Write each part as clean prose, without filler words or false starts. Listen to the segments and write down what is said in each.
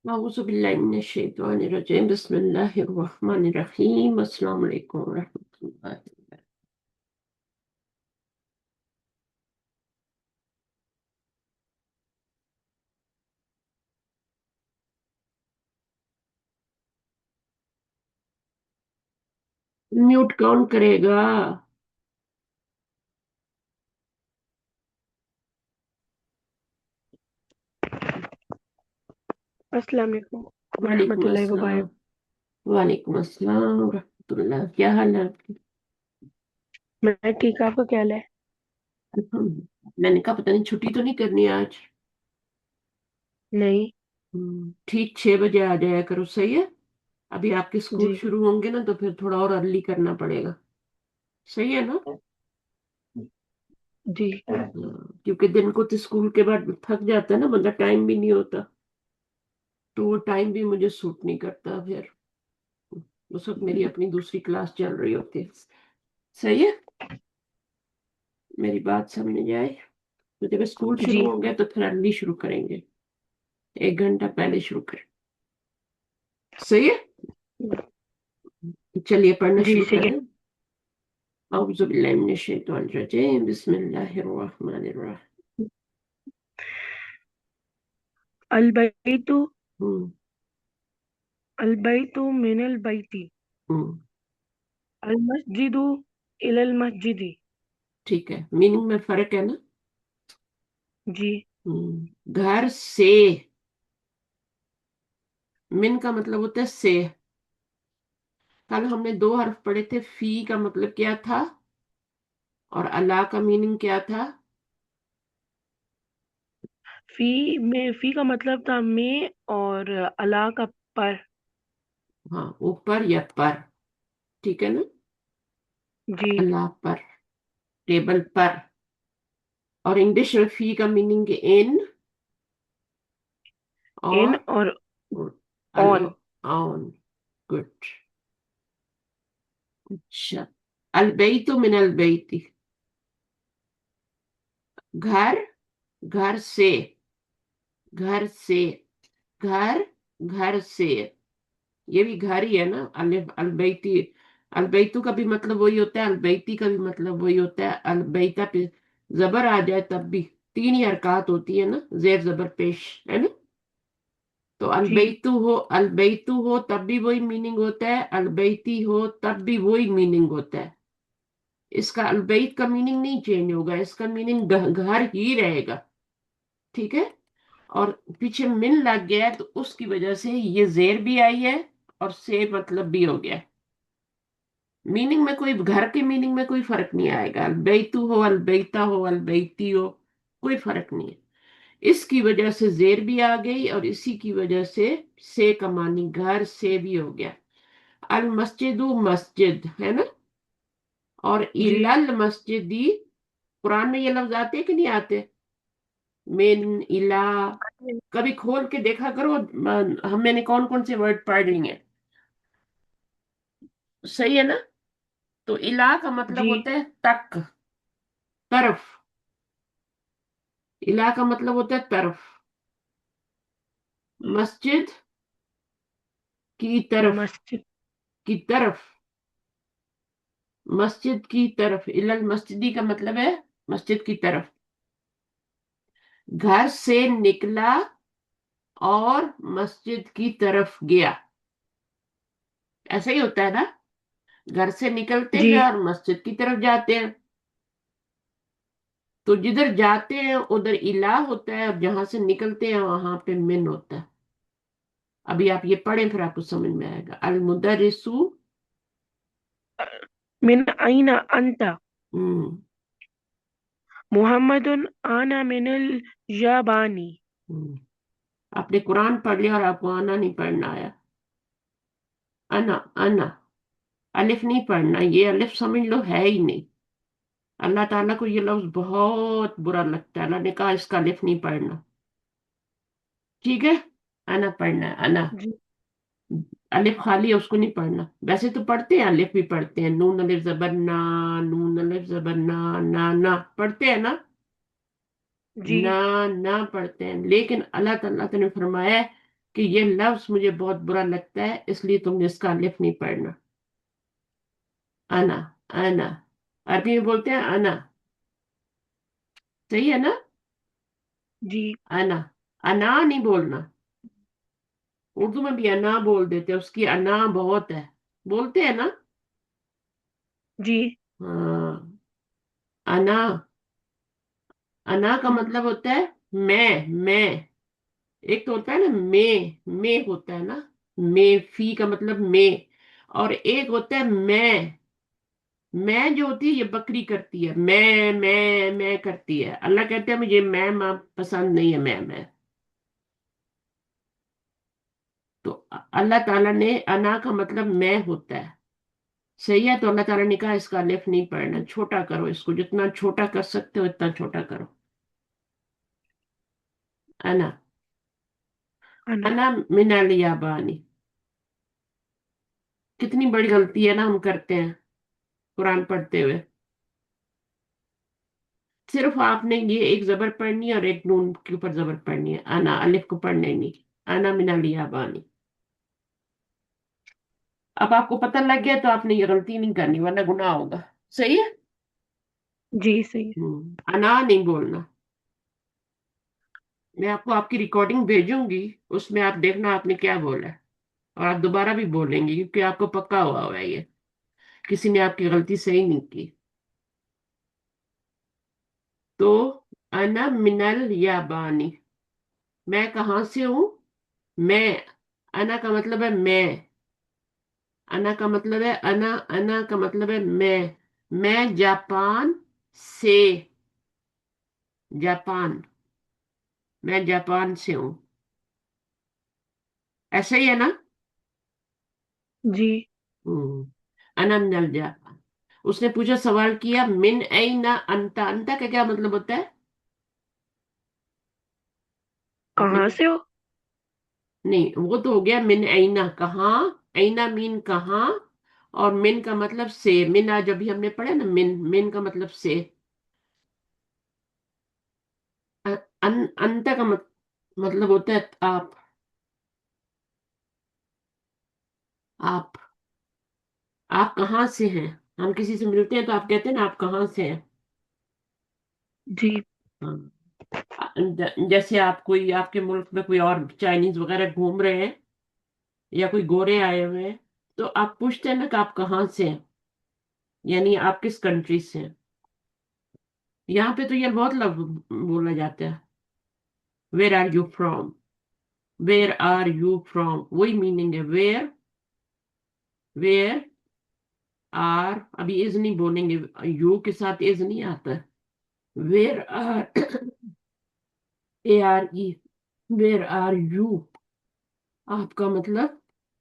أعوذ بالله من الشيطان الرجيم بسم الله الرحمن الرحيم السلام عليكم ورحمة الله وبركاته. म्यूट कौन करेगा? अस्सलाम वालेकुम वालेकुम रहमतुल्लाहि व अस्सलाम। बरकातहू। वालेकुम अस्सलाम रहमतुल्लाह। क्या हाल है आपकी? मैं ठीक, आपका क्या हाल है? मैंने कहा पता नहीं छुट्टी तो नहीं करनी आज। नहीं। ठीक 6 बजे आ जाया करो, सही है। अभी आपके स्कूल जी। शुरू होंगे ना तो फिर थोड़ा और अर्ली करना पड़ेगा। सही है ना? जी। क्योंकि दिन को तो स्कूल के बाद थक जाता है ना बंदा, टाइम भी नहीं होता। तो वो टाइम भी मुझे सूट नहीं करता फिर। उस वक्त मेरी अपनी दूसरी क्लास चल रही होती है। सही है। मेरी बात समझ में आए? तो जब स्कूल जी। शुरू होंगे तो फिर अर्ली शुरू करेंगे। 1 घंटा पहले शुरू करें। सही है। चलिए पढ़ना जी शुरू सही है। करें। औज़ु बिल्लाहि मिनश शैतानिर रजीम बिस्मिल्लाहिर रहमानिर रहीम। अलबैतु हम्म। अलबैतु मिनल बैती हम्म। अलमस्जिदु इलल मस्जिदी। ठीक है, मीनिंग में फर्क है ना। जी। घर से। मिन का मतलब होता है से। कल हमने 2 हर्फ पढ़े थे। फी का मतलब क्या था और अला का मीनिंग क्या था? फी का मतलब था में, और अला का पर। हाँ, ऊपर या पर। ठीक है ना। जी। अल्लाह पर, टेबल पर। और इंग्लिश में फी का मीनिंग इन इन और और अलो ऑन। ऑन। गुड। अच्छा। अलबैतु मिन अलबैती। घर, घर से। घर से। घर, घर से। ये भी घर ही है ना। अलिफ अलबैती। अलबैतु का भी मतलब वही होता है, अलबैती का भी मतलब वही होता है। अलबैता पे जबर आ जाए तब भी 3 ही हरकत होती है ना, जेर जबर पेश, है ना। तो जी। अलबैतु हो तब भी वही मीनिंग होता है, अलबैती हो तब भी वही मीनिंग होता है। इसका अलबैत का मीनिंग नहीं चेंज होगा, इसका मीनिंग घर ही रहेगा। ठीक है। और पीछे मिन लग गया है तो उसकी वजह से ये जेर भी आई है और से मतलब भी हो गया। मीनिंग में कोई, घर के मीनिंग में कोई फर्क नहीं आएगा। अलबैतु हो, अलबैता हो, अलबैती हो, कोई फर्क नहीं है। इसकी वजह से जेर भी आ गई और इसी की वजह से का मानी घर से भी हो गया। अल मस्जिदु मस्जिद है ना। और जी। इलल मस्जिदी, कुरान में ये लफ्ज आते कि नहीं आते? मिन, इला। कभी खोल के देखा करो। हम मैंने कौन कौन से वर्ड पढ़ लिए। सही है ना। तो इला का मतलब जी। होता है तक, तरफ। इला का मतलब होता है तरफ। मस्जिद की तरफ। मस्जिद। की तरफ। मस्जिद की तरफ। इलल मस्जिदी का मतलब है मस्जिद की तरफ। घर से निकला और मस्जिद की तरफ गया। ऐसा ही होता है ना। घर से निकलते जी। हैं और मस्जिद की तरफ जाते हैं। तो जिधर जाते हैं उधर इला होता है और जहां से निकलते हैं वहां पे मिन होता है। अभी आप ये पढ़ें फिर आपको समझ में आएगा। अल मुदर्रिसु। मिन आइना अंता हम्म। मुहम्मदुन आना मिनल याबानी। हम्म। आपने कुरान पढ़ लिया और आपको आना नहीं पढ़ना आया। अना, अना। अलिफ नहीं पढ़ना, ये अलिफ समझ लो है ही नहीं। अल्लाह ताला को ये लफ्ज बहुत बुरा लगता है, अल्लाह ने कहा इसका अलिफ नहीं पढ़ना। ठीक है। अना पढ़ना है, अना। जी। अलिफ खाली है उसको नहीं पढ़ना। वैसे तो पढ़ते हैं, अलिफ भी पढ़ते हैं, नून अलिफ जबर ना। नून अलिफ जबर ना, ना पढ़ते हैं ना। जी। ना, ना पढ़ते हैं, लेकिन अल्लाह ताला ने फरमाया है کہ یہ لفظ مجھے بہت برا لگتا ہے، اس لیے تم نے اس کا الف نہیں پڑھنا. انا. انا. عربی میں بولتے ہیں انا. صحیح ہے نا؟ جی انا. انا نہیں بولنا. اردو میں بھی انا بول دیتے ہیں، اس کی انا بہت ہے. بولتے ہیں نا؟ جی ہاں. انا. انا کا ہم، مطلب ہوتا ہے میں. ایک تو ہوتا ہے نا میں ہوتا ہے نا. میں فی کا مطلب میں. اور ایک ہوتا ہے میں جو ہوتی ہے یہ بکری کرتی ہے، میں کرتی ہے. اللہ کہتے ہیں مجھے میں ماں پسند نہیں ہے، میں. تو اللہ تعالیٰ نے انا کا مطلب میں ہوتا ہے. صحیح ہے، تو اللہ تعالیٰ نے کہا اس کا الف نہیں پڑھنا، چھوٹا کرو اس کو، جتنا چھوٹا کر سکتے ہو اتنا چھوٹا کرو. انا. انا. انا من الیابانی. کتنی بڑی غلطی ہے نا ہم کرتے ہیں قرآن پڑھتے ہوئے. صرف آپ نے یہ ایک زبر پڑھنی ہے اور ایک نون کے اوپر زبر پڑھنی ہے، انا الف کو پڑھنے نہیں. انا من الیابانی. اب آپ کو پتہ لگ گیا تو آپ نے یہ غلطی نہیں کرنی ورنہ گناہ ہوگا. صحیح ہے. جی صحیح ہے. انا نہیں بولنا. میں آپ کو آپ کی ریکارڈنگ بھیجوں گی، اس میں آپ دیکھنا آپ نے کیا بولا ہے. اور آپ دوبارہ بھی بولیں گے کیونکہ آپ کو پکا ہوا ہے یہ. کسی نے آپ کی غلطی صحیح نہیں کی. تو انا من الیابانی. میں کہاں سے ہوں؟ میں. انا کا مطلب ہے میں. انا کا مطلب ہے انا کا مطلب ہے میں جاپان سے. جاپان. میں جاپان سے ہوں. ایسا ہی ہے نا؟ جی ہوں. انا من الجاپان. اس نے پوچھا، سوال کیا، من اینا انتا. انتا کا کیا مطلب ہوتا ہے؟ آپ نے کہاں سے ہو؟ نہیں، وہ تو ہو گیا من اینا کہاں. اینا مین کہاں. اور من کا مطلب سے. من آج ابھی ہم نے پڑھا نا، من کا مطلب سے. انت کا مطلب ہوتا ہے آپ. آپ. آپ کہاں سے ہیں؟ ہم کسی سے ملتے ہیں تو آپ کہتے ہیں نا آپ کہاں سے ہیں. جی ہاں. جیسے آپ کوئی آپ کے ملک میں کوئی اور چائنیز وغیرہ گھوم رہے ہیں یا کوئی گورے آئے ہوئے ہیں، تو آپ پوچھتے ہیں نا کہ آپ کہاں سے ہیں، یعنی آپ کس کنٹری سے ہیں. یہاں پہ تو یہ بہت لفظ بولا جاتا ہے. Where are you from. Where are you from وہی میننگ ہے. Where are. ابھی از نہیں بولیں گے، یو کے ساتھ از نہیں آتا. Where are. A R E. Where are you. آپ کا مطلب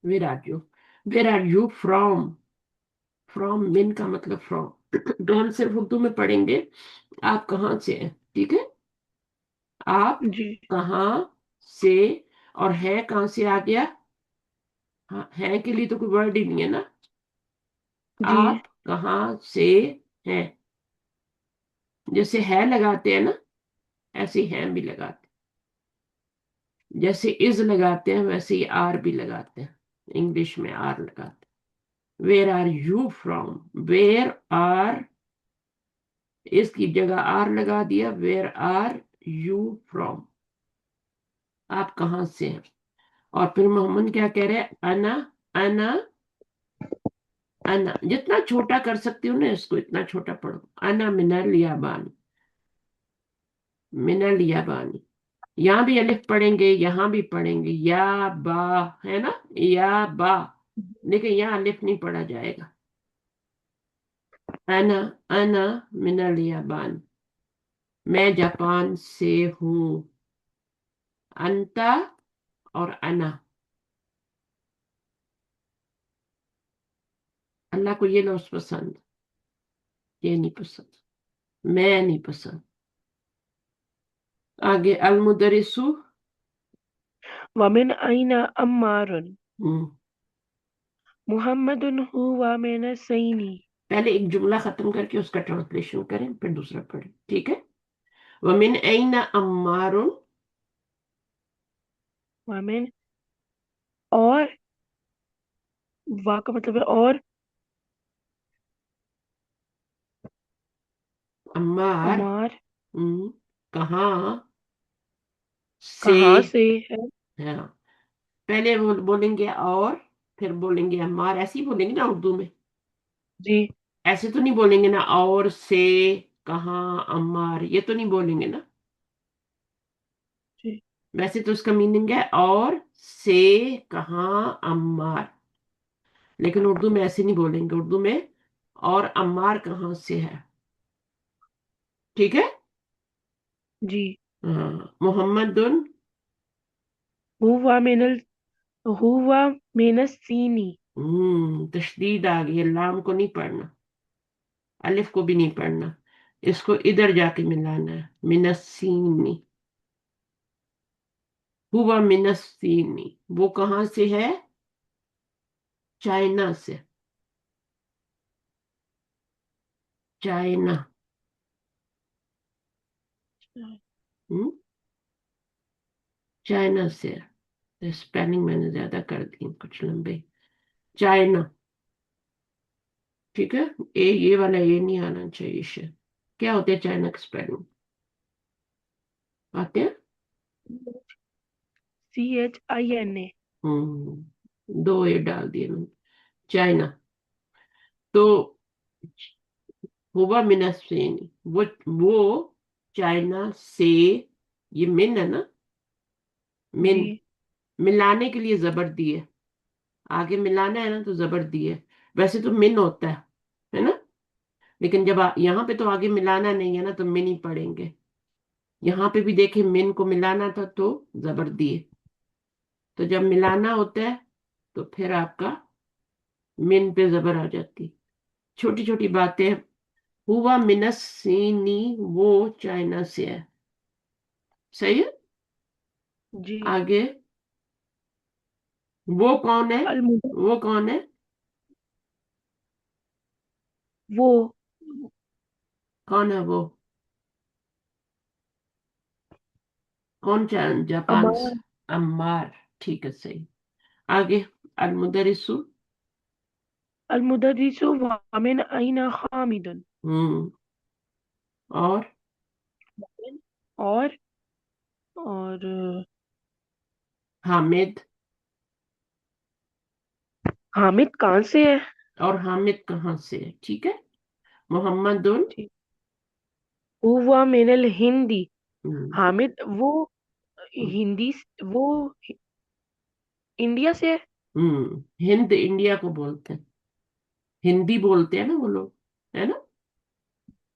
where are you. Where are you from. From من کا مطلب فرام. تو ہم صرف اردو میں پڑھیں گے آپ کہاں سے ہیں. ٹھیک ہے. آپ جی کہاں سے. اور ہے کہاں سے آ گیا. ہاں، ہے کے لیے تو کوئی ورڈ ہی نہیں ہے نا. جی آپ کہاں سے ہیں. جیسے ہے لگاتے ہیں نا، ایسے ہی ہیں بھی لگاتے ہیں. جیسے از لگاتے ہیں ویسے ہی آر بھی لگاتے ہیں. انگلش میں آر لگاتے ہیں. Where are you from. Where are. اس کی جگہ آر لگا دیا. Where are you from. آپ کہاں سے ہیں. اور پھر محمد کیا کہہ رہے ہیں، انا. انا. انا جتنا چھوٹا کر سکتی ہوں نا اس کو اتنا چھوٹا پڑھو. انا من الیابان. من الیابانی. یہاں بھی الف پڑھیں گے، یہاں بھی پڑھیں گے. یا با ہے نا. یا با. لیکن یہاں الف نہیں پڑھا جائے گا. انا. انا من الیابان. میں جاپان سے ہوں. انتا اور انا. اللہ کو یہ لفظ پسند، یہ نہیں پسند. میں نہیں پسند. آگے المدرسو. ومن أين عمار؟ ہوں. محمد هو من الصين. پہلے ایک جملہ ختم کر کے اس کا ٹرانسلیشن کریں پھر دوسرا پڑھیں. ٹھیک ہے. ومن این عمار. ومن वा का मतलब है और। अम्मार। अमार। हम्म, कहाँ से। कहाँ से है। हाँ, पहले बोलेंगे और, फिर बोलेंगे अम्मार, ऐसे ही बोलेंगे ना उर्दू में। जी। ऐसे तो नहीं बोलेंगे ना, और से कहाँ अम्मार, ये तो नहीं बोलेंगे ना। जी। वैसे तो उसका मीनिंग है और से कहाँ अम्मार, लेकिन उर्दू में ऐसे नहीं बोलेंगे। उर्दू में और अम्मार कहाँ से है, ठीक है। जी। हाँ, मोहम्मदुन। हुआ मिनल हुआ मिनसीनी। तशदीद आ गई है, लाम को नहीं पढ़ना, अलिफ को भी नहीं पढ़ना, इसको इधर जाके मिलाना है, मिनस्सीनी। हुआ मिनस्सीनी, वो कहाँ से है, चाइना से। चाइना। हम्म, चाइना से। स्पेलिंग मैंने ज्यादा कर दी कुछ लंबे। चाइना, ठीक है। ये वाला ये नहीं आना चाहिए से। क्या होते हैं चाइना के स्पेलिंग, आते हैं। CHINA। दो ये डाल दिए मैंने। चाइना। तो हुआ मिनस्ट्रेनी, वो चाइना से। ये मिन है ना, मिन। जी। मिलाने के लिए जबर दी है, आगे मिलाना है ना तो जबर दी है। वैसे तो मिन होता है ना, लेकिन जब यहाँ पे तो आगे मिलाना नहीं है ना, तो मिन ही पढ़ेंगे। यहाँ पे भी देखे मिन को मिलाना था तो जबर दिए। तो जब मिलाना होता है तो फिर आपका मिन पे जबर आ जाती। छोटी छोटी बातें। हुआ मिनस सीनी, वो चाइना से है। सही है। जी। आगे, वो कौन है, अलमुदा। वो कौन है, वो। कौन है वो, कौन जापान से। अमार। अम्मार, ठीक है, सही। आगे, अलमुदरिसु। अलमुदरिसु वामिन अइना हामिदुन। हम्म, और और और हामिद। हामिद कहाँ से है। और हामिद कहाँ से है, ठीक है। मोहम्मदुन। ठीक। हुआ मिनल हिंदी। हम्म, हामिद वो हम्म, हिंदी वो इंडिया से है। हिंद इंडिया को बोलते हैं, हिंदी बोलते हैं ना वो लोग, है ना।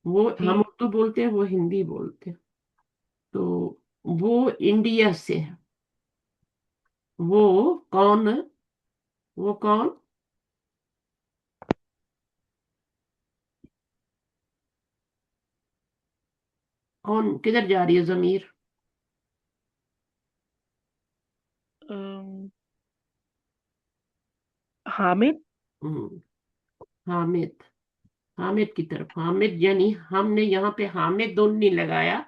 वो जी। हम उर्दू बोलते हैं, वो हिंदी बोलते हैं। तो वो इंडिया से है। वो कौन, वो कौन, कौन किधर जा रही है जमीर। अम, हामिद। हम्म, हामिद। हामिद की तरफ, हामिद यानी हमने यहाँ पे हामिद दोनों नहीं लगाया,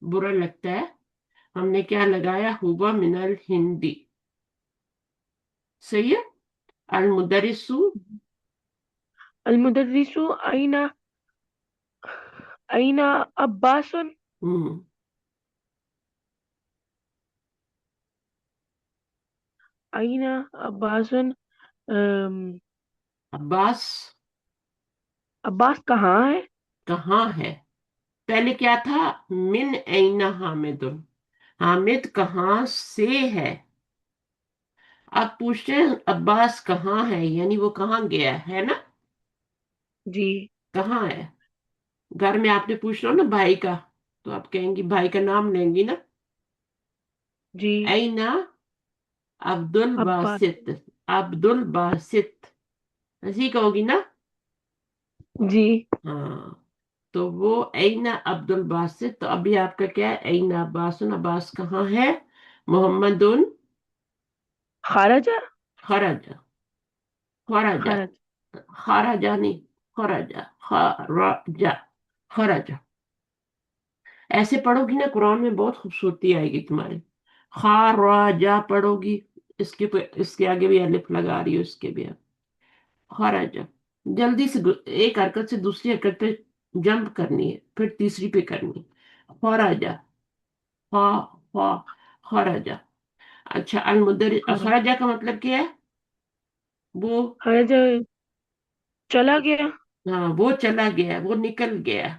बुरा लगता है। हमने क्या लगाया, हुआ मिनल हिंदी। सही है। अल मुदरिसु। अलमुदरिसु अइना अइना अब्बासन। हम्म, अइना अब्बासन। अम, अब्बास अब्बास कहाँ है। कहाँ है। पहले क्या था, मिन ऐना हामिदुन, हामिद कहाँ से है। अब पूछते हैं अब्बास कहाँ है, यानी वो कहाँ गया है ना। जी। कहाँ है, घर में आपने पूछना ना भाई का, तो आप कहेंगी, भाई का नाम लेंगी ना। जी। ऐना अब्दुल अब्बास। बासित, अब्दुल बासित, ऐसी कहोगी ना। जी। हाँ, तो वो ऐना अब्दुल बासित, तो अभी आपका क्या है, ऐना अब्बासन, अब्बास कहाँ है। मोहम्मदुन खारजा। खराजा, खराजा, खारज। खराजा नहीं, खराजा, खराजा, खराजा। ऐसे पढ़ोगी ना कुरान में बहुत खूबसूरती आएगी तुम्हारे। खराजा पढ़ोगी, इसके आगे भी अलिफ लगा रही हो, इसके भी आप। खराजा। जल्दी से एक हरकत से दूसरी हरकत पे जंप करनी है, फिर तीसरी पे करनी है। खराजा, खा, खा, खराजा। अच्छा, अलमुदर खरा खराजा का मतलब क्या है? वो, खराज चला गया। हाँ, वो चला गया, वो निकल गया।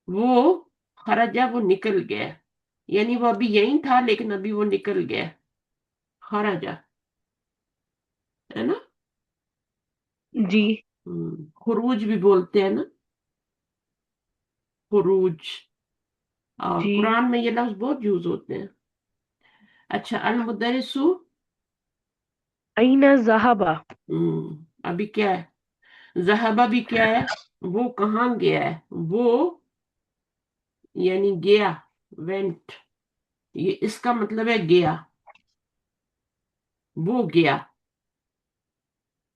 वो खराजा, वो निकल गया। यानी वो अभी यहीं था लेकिन अभी वो निकल गया। खराजा, है ना। जी। खुरूज भी बोलते हैं ना, खुरूज। और जी। कुरान में ये लफ्ज बहुत यूज होते हैं। अच्छा, अल मुदरिसु। अईना ज़हाबा। अभी क्या है? जहाबा भी क्या है? वो कहाँ गया है? वो यानी गया, वेंट। ये इसका मतलब है गया, वो गया।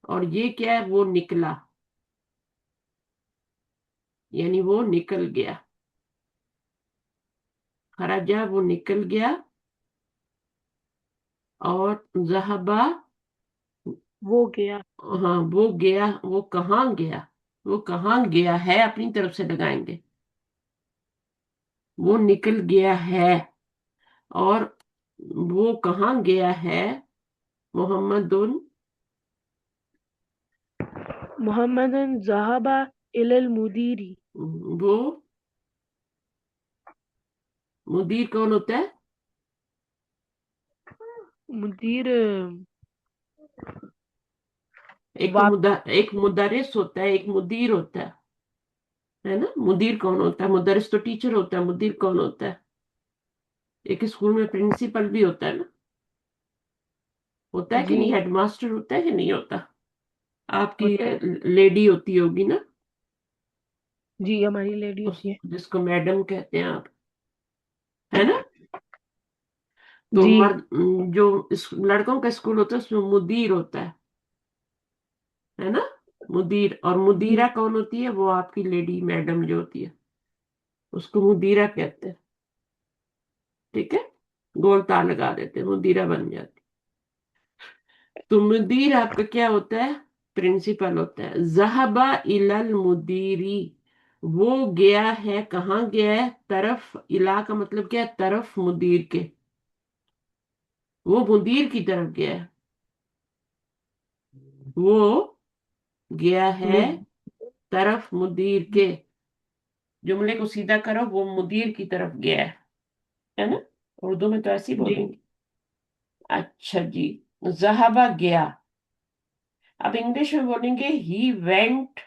और ये क्या है? वो निकला, यानी वो निकल गया। खराजा, वो निकल गया। और जहाबा, वो गया। हाँ, वो गया। वो कहाँ गया? वो कहाँ गया है अपनी तरफ से लगाएंगे। वो निकल गया है। और वो कहाँ गया है? मोहम्मदुन, मोहम्मदन ज़हाबा इलल मुदीरी। वो मुदीर कौन होता है? मुदीर एक तो वाप एक मुदरिस होता है, एक मुदीर होता है ना। मुदीर कौन होता है? मुदरिस तो टीचर होता है, मुदीर कौन होता है? एक स्कूल में प्रिंसिपल भी होता है ना। होता है कि जी। नहीं? हेडमास्टर होता है कि नहीं होता? आपकी होता है। लेडी होती होगी ना, जी, हमारी लेडी उस होती है। जिसको मैडम कहते हैं आप, है ना। तो जी। मर्द, जो लड़कों का स्कूल होता है उसमें मुदीर होता है ना। मुदीर। और जी। मुदीरा कौन होती है? वो आपकी लेडी मैडम जो होती है, उसको मुदीरा कहते हैं। ठीक है, गोल तार लगा देते हैं, मुदीरा बन जाती। तो मुदीर आपका क्या होता है? प्रिंसिपल होता है। जहबा इलल मुदीरी, वो गया है, कहाँ गया है? तरफ। इला का मतलब क्या है? तरफ मुदीर के। वो मुदीर की तरफ गया है। वो गया है मुद तरफ मुदीर के। जुमले को सीधा करो, वो मुदीर की तरफ गया है ना। उर्दू में तो ऐसे ही जी। बोलेंगे। अच्छा जी, जहाबा गया। अब इंग्लिश में बोलेंगे he went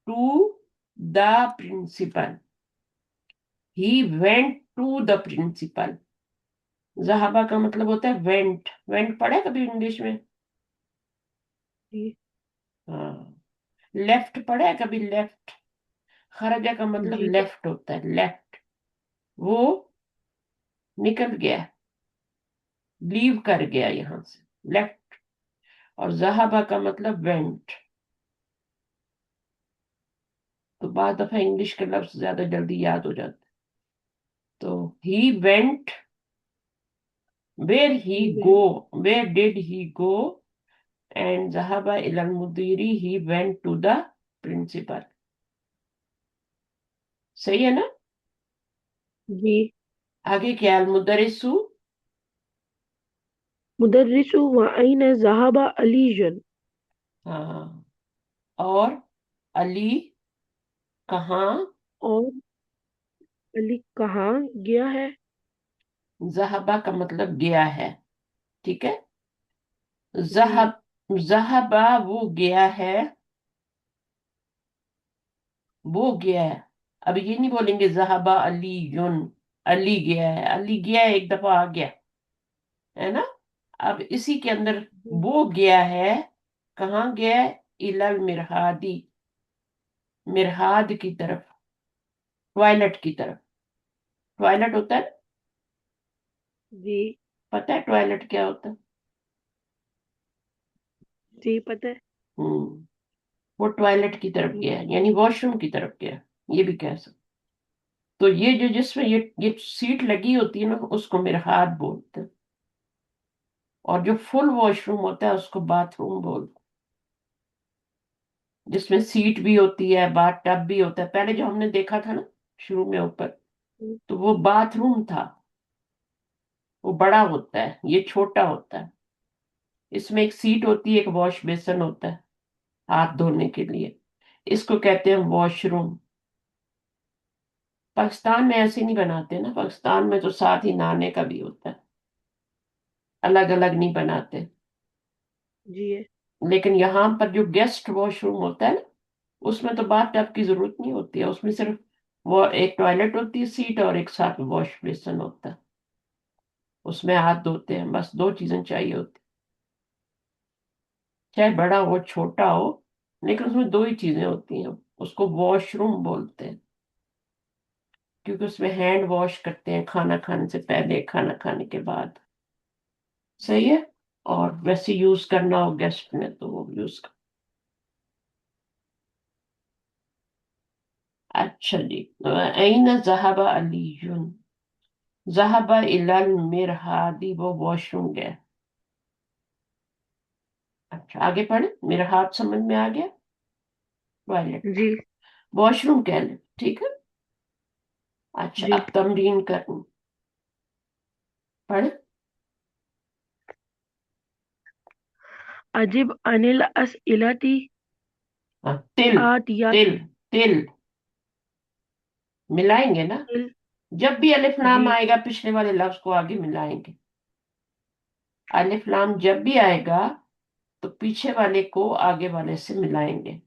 to the principal. He went to the principal. जहाबा का मतलब होता है वेंट। वेंट पढ़ा है कभी इंग्लिश में? जी। हाँ। लेफ्ट पढ़ा है कभी? लेफ्ट। खरजा का मतलब जी। लेफ्ट होता है, लेफ्ट। वो निकल गया, लीव कर गया यहां से, लेफ्ट। और जहाबा का मतलब वेंट। तो बाद दफा इंग्लिश के लफ्ज ज्यादा जल्दी याद हो जाते। तो he went, where he go, event. Where did he go? And जहाबा इलल मुदीरी, he went to the principal. सही है ना। जी। आगे क्या? अल मुदरिसु। मुदर्रिसु व अईना ज़हाबा अलीजुन। हाँ। और अली कहाँ? और अली कहाँ गया है? जहाबा का मतलब गया है। ठीक है। जी। जहब, जहाबा वो गया है, वो गया है। अब ये नहीं बोलेंगे जहाबा अली युन। अली गया है, अली गया है, एक दफा आ गया, है ना। अब इसी के अंदर जी। वो गया है, कहाँ गया है? इलल मिरहादी, मिरहाद की तरफ, टॉयलेट की तरफ। टॉयलेट होता है ना? जी। पता है टॉयलेट क्या होता है? जी, पता है। हम्म। वो टॉयलेट की तरफ गया है, यानी वॉशरूम की तरफ गया है, ये भी कह सकते। तो ये जो जिसमें ये सीट लगी होती है ना, उसको मिरहाद बोलते हैं। और जो फुल वॉशरूम होता है उसको बाथरूम बोलते जिसमें सीट भी होती है, बाथ टब भी होता है। पहले जो हमने देखा था ना शुरू में ऊपर, तो वो बाथरूम था, वो बड़ा होता है, ये छोटा होता है। इसमें एक सीट होती है, एक वॉश बेसिन होता है हाथ धोने के लिए। इसको कहते हैं वॉशरूम। पाकिस्तान में ऐसे नहीं बनाते ना, पाकिस्तान में तो साथ ही नहाने का भी होता है, अलग अलग नहीं बनाते। जी है। लेकिन यहाँ पर जो गेस्ट वॉशरूम होता है ना, उसमें तो बाथ टब की जरूरत नहीं होती है, उसमें सिर्फ वो एक टॉयलेट होती है, सीट, और एक साथ वॉश बेसिन होता है। उसमें हाथ धोते हैं, बस दो चीजें चाहिए होती, चाहे बड़ा हो छोटा हो, लेकिन उसमें दो ही चीजें होती हैं। उसको वॉशरूम बोलते हैं, क्योंकि उसमें हैंड वॉश करते हैं खाना खाने से पहले, खाना खाने के बाद। सही है। और वैसे यूज करना हो गेस्ट ने तो वो यूज कर। अच्छा जी। अइन जहाबा अलीयुन, जहाबा इलल मिरहादी, वो वॉशरूम गया। अच्छा आगे पढ़े, मेरा हाथ समझ में आ गया। टॉयलेट, जी। वॉशरूम कह ले, ठीक है। अच्छा जी। अब तमरीन करनी, पढ़े। अजिब अनिल अस्इलती हाँ, तिल, आतियाती। तिल, तिल मिलाएंगे ना। तिल। जब भी अलिफ जी। लाम आएगा पिछले वाले लफ्ज को आगे मिलाएंगे। अलिफ लाम जब भी आएगा तो पीछे वाले को आगे वाले से मिलाएंगे।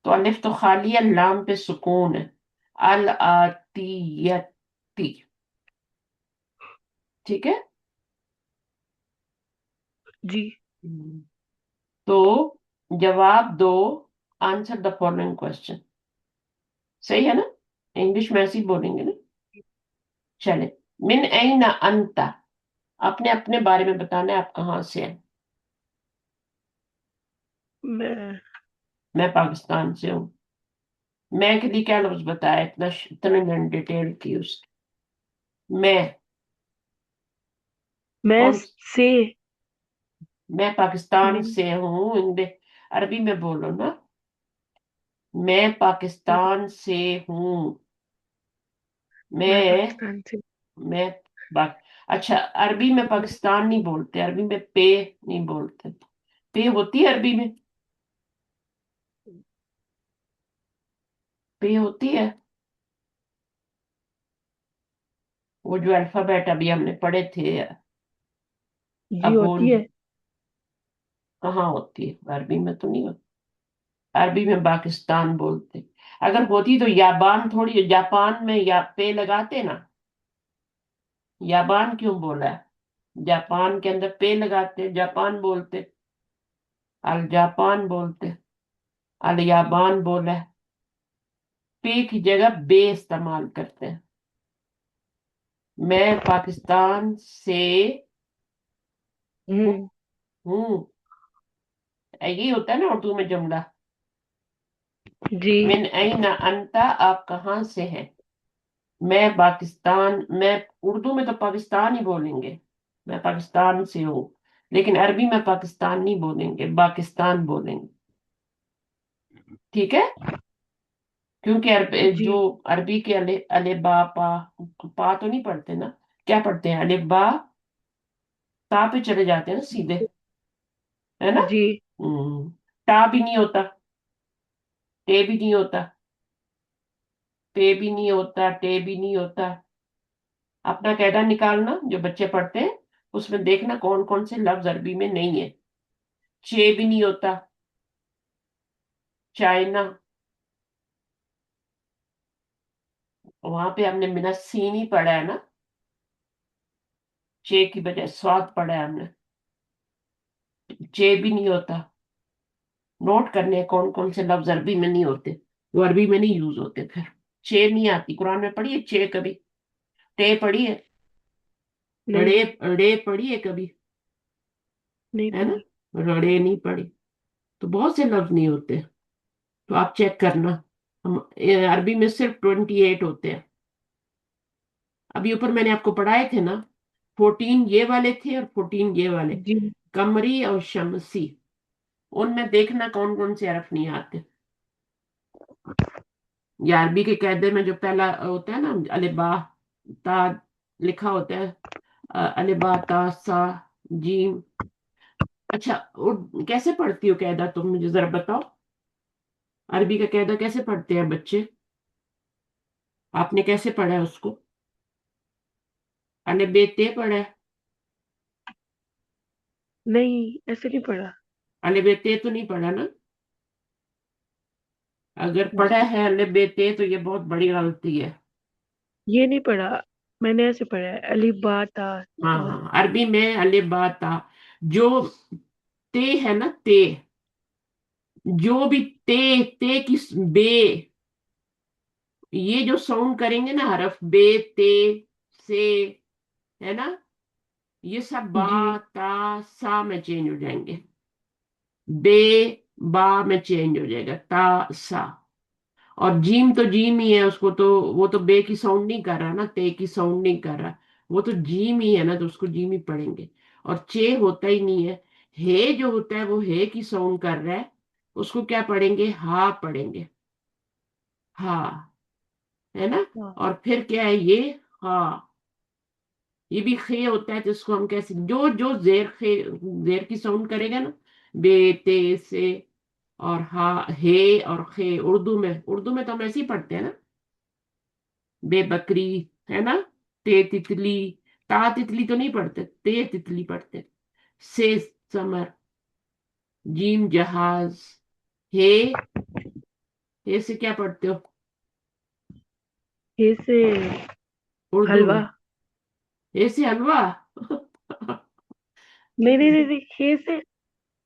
तो अलिफ तो खाली है, लाम पे सुकून है। अल आतियती, ठीक है। जी। हम्म, तो जवाब दो, आंसर द फॉलोइंग क्वेश्चन। सही है ना, इंग्लिश में ऐसे ही बोलेंगे ना। चले, मिन ऐना अंता, अपने अपने बारे में बताना है, आप कहाँ से हैं। मैं मैं पाकिस्तान से हूँ। मैं के लिए क्या लफ्ज बताया, इतना डिटेल की उसकी। मैं, मैं कौन, से मैं पाकिस्तान मिन से हूँ, इंग्लिश अरबी में बोलो ना। मैं मैं पाकिस्तान से हूँ। मैं मैं पाकिस्तान से। मैं पाक, अच्छा अरबी में पाकिस्तान नहीं बोलते, अरबी में पे नहीं बोलते। पे होती है अरबी में, पे होती है। वो जो अल्फाबेट अभी हमने पढ़े थे, जी अब वो होती है। कहाँ होती है, अरबी में तो नहीं होती। अरबी में पाकिस्तान बोलते। अगर होती तो याबान थोड़ी, जापान में या पे लगाते ना। याबान क्यों बोला है, जापान के अंदर पे लगाते, जापान बोलते। अल जापान बोलते, अल याबान बोला है। पे की जगह बे इस्तेमाल करते हैं। मैं पाकिस्तान से हूँ, हम्म। हूँ। यही होता है ना उर्दू में जुमला। जी। मिन ऐना अंता, आप कहाँ से हैं। मैं पाकिस्तान, मैं उर्दू में तो पाकिस्तान ही बोलेंगे, मैं पाकिस्तान से हूँ। लेकिन अरबी में पाकिस्तान नहीं बोलेंगे, पाकिस्तान बोलेंगे, ठीक है। क्योंकि जी। जो अरबी के अले बा पा, पा तो नहीं पढ़ते ना। क्या पढ़ते हैं, अले बा, ता पे चले जाते हैं ना सीधे, है ना। जी। टा भी नहीं होता, टे भी नहीं होता, पे भी नहीं होता, टे भी नहीं होता। अपना कायदा निकालना जो बच्चे पढ़ते हैं, उसमें देखना कौन कौन से लफ्ज अरबी में नहीं है। चे भी नहीं होता, चाइना, वहां पे हमने बिना सीन ही पढ़ा है ना, चे की बजाय स्वाद पढ़ा है हमने। चे भी नहीं होता। नोट करने हैं कौन कौन से लफ्ज अरबी में नहीं होते, वो अरबी में नहीं यूज होते फिर। चे नहीं आती, कुरान में पढ़ी है चे कभी, टे पढ़ी है, नहीं। रे पढ़ी है कभी, नहीं है ना। पढ़ी। रड़े नहीं पढ़ी। तो बहुत से लफ्ज नहीं होते, तो आप चेक करना। हम अरबी में सिर्फ 28 होते हैं। अभी ऊपर मैंने आपको पढ़ाए थे ना, 14 ये वाले थे और 14 ये वाले, जी। कमरी और शमसी। उनमें देखना कौन कौन से हरफ नहीं आते। या अरबी के कायदे में जो पहला होता है ना, अलिबा ता लिखा होता है, अलिबा ता सा जीम। अच्छा, कैसे पढ़ती हो कायदा, तुम मुझे जरा बताओ। अरबी का कायदा कैसे पढ़ते हैं बच्चे? आपने कैसे पढ़ा है उसको? अले बेते पढ़ा है? नहीं, ऐसे नहीं पढ़ा। अले बेते तो नहीं पढ़ा ना? अगर पढ़ा जी, है अले बेते तो ये बहुत बड़ी गलती है। ये नहीं पढ़ा। मैंने ऐसे पढ़ा है, अलिफ बा ता। हाँ सा। हाँ, अरबी में अले बा ता, जो ते है ना, ते, जो भी ते की बे, ये जो साउंड करेंगे ना हरफ, बे ते से, है ना, ये सब बा जी। ता सा में चेंज हो जाएंगे। बे बा में चेंज हो जाएगा, ता सा। और जीम तो जीम ही है, उसको तो, वो तो बे की साउंड नहीं कर रहा ना, ते की साउंड नहीं कर रहा, वो तो जीम ही है ना, तो उसको जीम ही पढ़ेंगे। और चे होता ही नहीं है। हे जो होता है वो हे की साउंड कर रहा है, उसको क्या पढ़ेंगे, हा पढ़ेंगे, हा, है ना। हाँ। और फिर क्या है ये, हा, ये भी खे होता है, जिसको हम कैसे, जो जो जेर खे, जेर की साउंड करेगा ना, बे ते से, और हा, हे और खे, उर्दू में तो हम ऐसे ही पढ़ते हैं ना, बेबकरी, है ना, ते तितली, ता तितली तो नहीं पढ़ते, ते तितली पढ़ते। से समर, जीम जहाज, हे, हे से क्या पढ़ते हो हे से उर्दू हलवा। में? हे से हलवा? नहीं नहीं नहीं नहीं, हे से।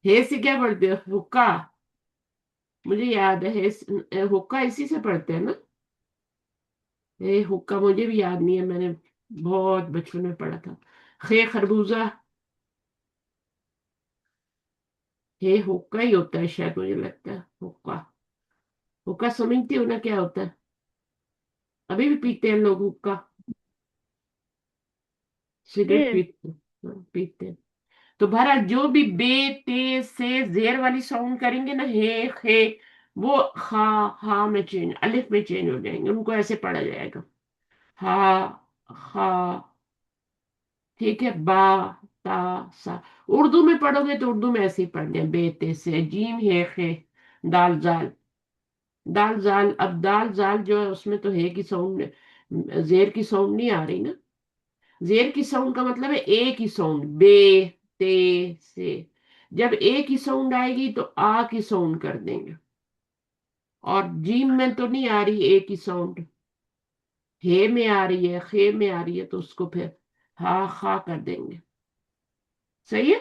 हे से क्या पढ़ते हो, हुक्का? मुझे याद है, हुक्का इसी से पढ़ते हैं ना। हे हुक्का मुझे भी याद नहीं है, मैंने बहुत बचपन में पढ़ा था। खे खरबूजा, हे हुक्का ही होता है शायद, मुझे लगता है हुक्का। हुक्का समझती हो ना क्या होता है? अभी भी पीते हैं लोग हुक्का, सिगरेट हैं? पीते, हाँ, पीते हैं। तो बहरहाल जो भी बे ते से जेर वाली साउंड करेंगे ना, हे खे, वो हा, हा में चेंज, अलिफ में चेंज हो जाएंगे, उनको ऐसे पढ़ा जाएगा, हा, हा, ठीक है, बा ता सा। उर्दू में पढ़ोगे तो उर्दू में ऐसे ही पढ़ने, बे ते से, जीम हे खे, दाल जाल, दाल जाल। अब दाल जाल जो है उसमें तो हे की साउंड, जेर की साउंड नहीं आ रही ना। जेर की साउंड का मतलब है ए की साउंड, बे ते से। जब ए की साउंड आएगी तो आ की साउंड कर देंगे। और जीम में तो नहीं आ रही ए की साउंड, हे में आ रही है, खे में आ रही है, तो उसको फिर हा खा कर देंगे। सही है।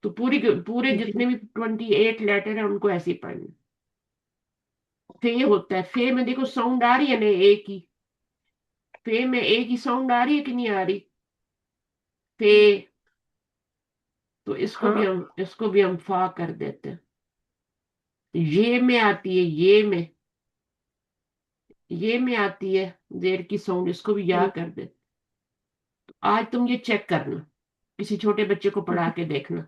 तो पूरे जी। जितने भी 28 लेटर है उनको ऐसे ही पढ़ना। फे होता है, फे में देखो साउंड आ रही है ना ए की, फे में ए की साउंड आ रही है कि नहीं आ रही, फे। तो हाँ। इसको भी हम फा कर देते हैं। ये में आती है, ये में आती है जेर की साउंड, इसको भी या जी। कर दे। आज तुम ये चेक करना, किसी छोटे बच्चे को पढ़ा के देखना,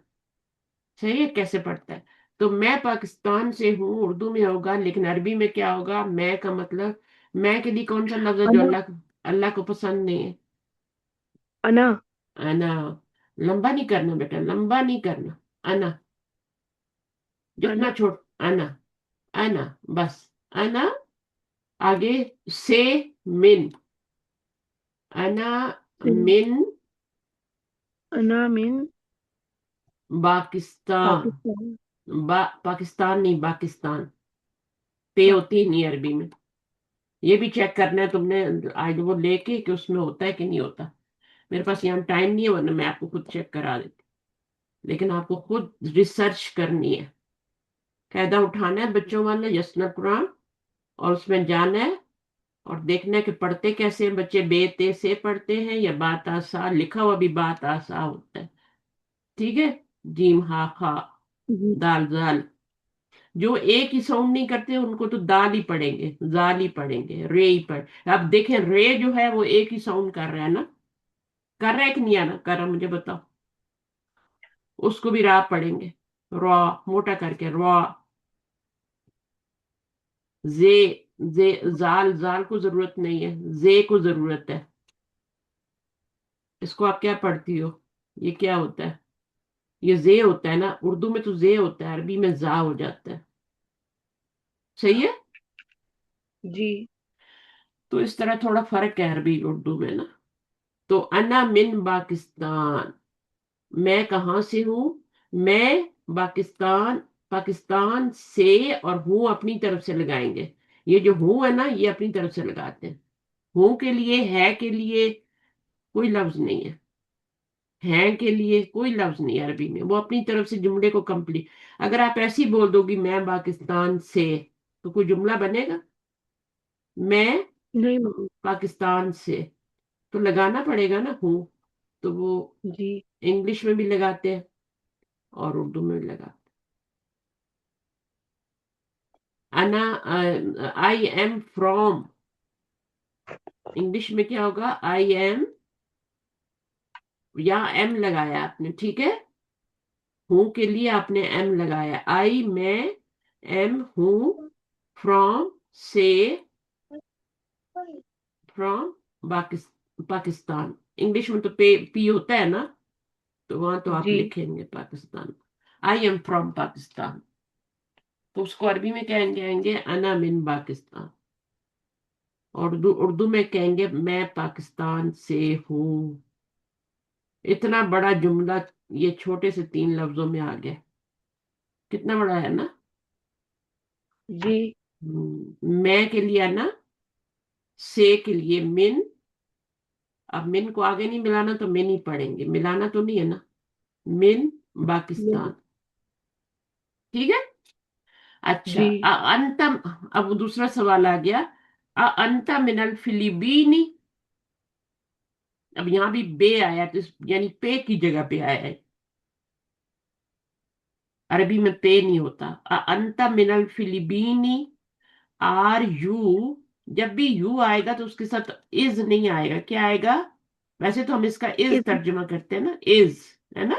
सही है, कैसे पढ़ता है। तो मैं पाकिस्तान से हूँ, उर्दू में होगा, लेकिन अरबी में क्या होगा, मैं का मतलब, मैं के लिए कौन सा लफ्ज है जो अना। अल्लाह अल्लाह को पसंद नहीं है? अना। अना। लंबा नहीं करना बेटा, लंबा नहीं करना। अना, जितना अना। छोट, अना, अना, बस, अना। आगे से, मिन, अना मिन अना मिन पाकिस्तान। पाकिस्तान। पाकिस्तान नहीं, पाकिस्तान, पे हाँ। होती ही नहीं अरबी में। ये भी चेक करना है तुमने आज वो लेके कि उसमें होता है कि नहीं होता। मेरे पास यहाँ टाइम नहीं है, वरना मैं आपको खुद चेक करा देती, लेकिन आपको खुद रिसर्च करनी है। कायदा उठाना है बच्चों वाले यस्ना कुरान, और उसमें जाना है, और देखना है कि पढ़ते कैसे हैं बच्चे, बेते से पढ़ते हैं या बात आसा, लिखा हुआ भी बात आसा होता है। ठीक है, जीम हा खा, जी। दाल जाल। जो एक ही साउंड नहीं करते उनको तो दाल ही पढ़ेंगे, जाल ही पढ़ेंगे, रे ही पढ़। अब देखें, रे जो है वो एक ही साउंड कर रहा है ना, कर रहा है कि नहीं, आना कर रहा, मुझे बताओ। उसको भी रा पढ़ेंगे, रॉ, मोटा करके रॉ। जे, जे, जाल, जाल को जरूरत नहीं है, जे को जरूरत है। इसको आप क्या पढ़ती हो? ये क्या होता है? ये जे होता है ना, उर्दू में तो जे होता है, अरबी में जा हो जाता है। सही है। जी। तो इस तरह थोड़ा फर्क है अरबी उर्दू में ना। तो अना मिन पाकिस्तान, मैं कहाँ से हूँ? मैं पाकिस्तान, पाकिस्तान से, और हूँ अपनी तरफ से लगाएंगे। ये जो हूँ है ना, ये अपनी तरफ से लगाते हैं। हूँ के लिए, है के लिए कोई लफ्ज नहीं है। है के लिए कोई लफ्ज नहीं है अरबी में, वो अपनी तरफ से जुमले को कंप्लीट। अगर आप ऐसे ही बोल दोगी मैं पाकिस्तान से, तो कोई जुमला बनेगा? मैं नहीं मम्मी। पाकिस्तान से, तो लगाना पड़ेगा ना हूँ। तो वो जी। इंग्लिश में भी लगाते हैं और उर्दू में भी लगाते हैं। अना, आई एम फ्रॉम, इंग्लिश में क्या होगा? आई एम, या एम लगाया आपने, ठीक है। हूँ के लिए आपने एम लगाया। आई, मैं, एम, हूँ, फ्रॉम, से, फ्रॉम, पाकिस्तान। इंग्लिश में तो पी होता है ना, तो वहां तो आप जी। लिखेंगे Pakistan. I am from Pakistan. तो उसको अरबी में कहेंगे अना मिन पाकिस्तान। और उर्दू, उर्दू में कहेंगे मैं पाकिस्तान से हूँ। इतना बड़ा जुमला ये छोटे से 3 लफ्जों में आ गया। कितना बड़ा है ना। जी। मैं के लिए अना, से के लिए मिन। अब मिन को आगे नहीं मिलाना तो मिन ही पढ़ेंगे, मिलाना तो नहीं है ना। मिन नहीं। पाकिस्तान। ठीक है। अच्छा, जी। अंतम। अब दूसरा सवाल आ गया। अंत मिनल फिलिबीनी। अब यहां भी बे आया, तो यानी पे की जगह पे आया है। अरबी में पे नहीं होता। अंत मिनल फिलिबीनी, आर यू। जब भी यू आएगा तो उसके साथ इज नहीं आएगा, क्या आएगा? वैसे तो हम इसका इज इस। तर्जुमा करते हैं ना, इज, है ना।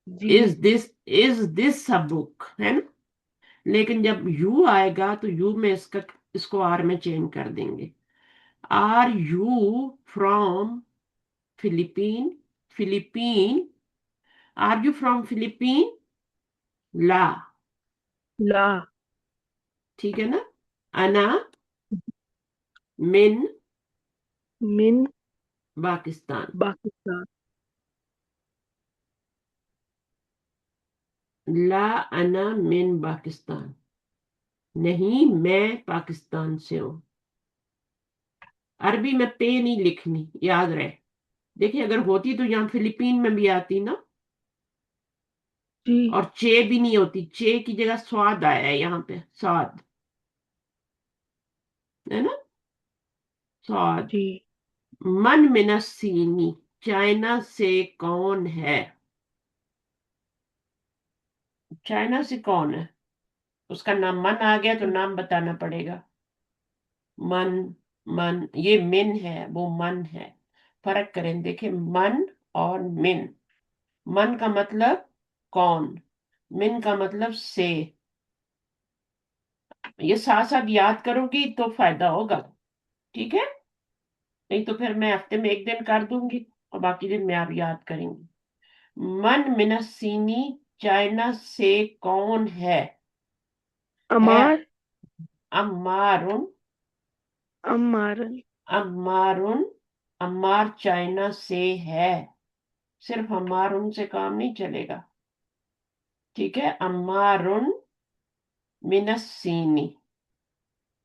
जी। इज दिस अ बुक, है ना। लेकिन जब यू आएगा तो यू में इसको आर में चेंज कर देंगे। Are you from Philippine, Philippine. Are you from Philippine? ला। ला। ठीक है ना। अना मिन मिन पाकिस्तान। पाकिस्तान। ला अना मिन पाकिस्तान, नहीं मैं पाकिस्तान से हूं। अरबी में पे नहीं लिखनी, याद रहे। देखिए, अगर होती तो यहाँ फिलीपीन में भी आती ना। जी। और चे भी नहीं होती, चे की जगह स्वाद आया है यहाँ पे, स्वाद, है ना। स्वाद। जी। मन मिनसीनी, चाइना से कौन है? चाइना से कौन है? उसका नाम मन आ गया तो नाम बताना पड़ेगा। मन, मन, ये मिन है, वो मन है। फर्क करें, देखें, मन और मिन। मन का मतलब कौन, मिन का मतलब से। ये साथ साथ याद करोगी तो फायदा होगा। ठीक है। नहीं तो फिर मैं हफ्ते में एक दिन कर दूंगी और बाकी दिन में आप याद करेंगी। मन मिनसीनी, चाइना से कौन है अमार। अम्मारुन, अम्मारन। अम्मारुन। अम्मार चाइना से है। सिर्फ अम्मारुन से काम नहीं चलेगा। ठीक है, अम्मारुन मिनसीनी।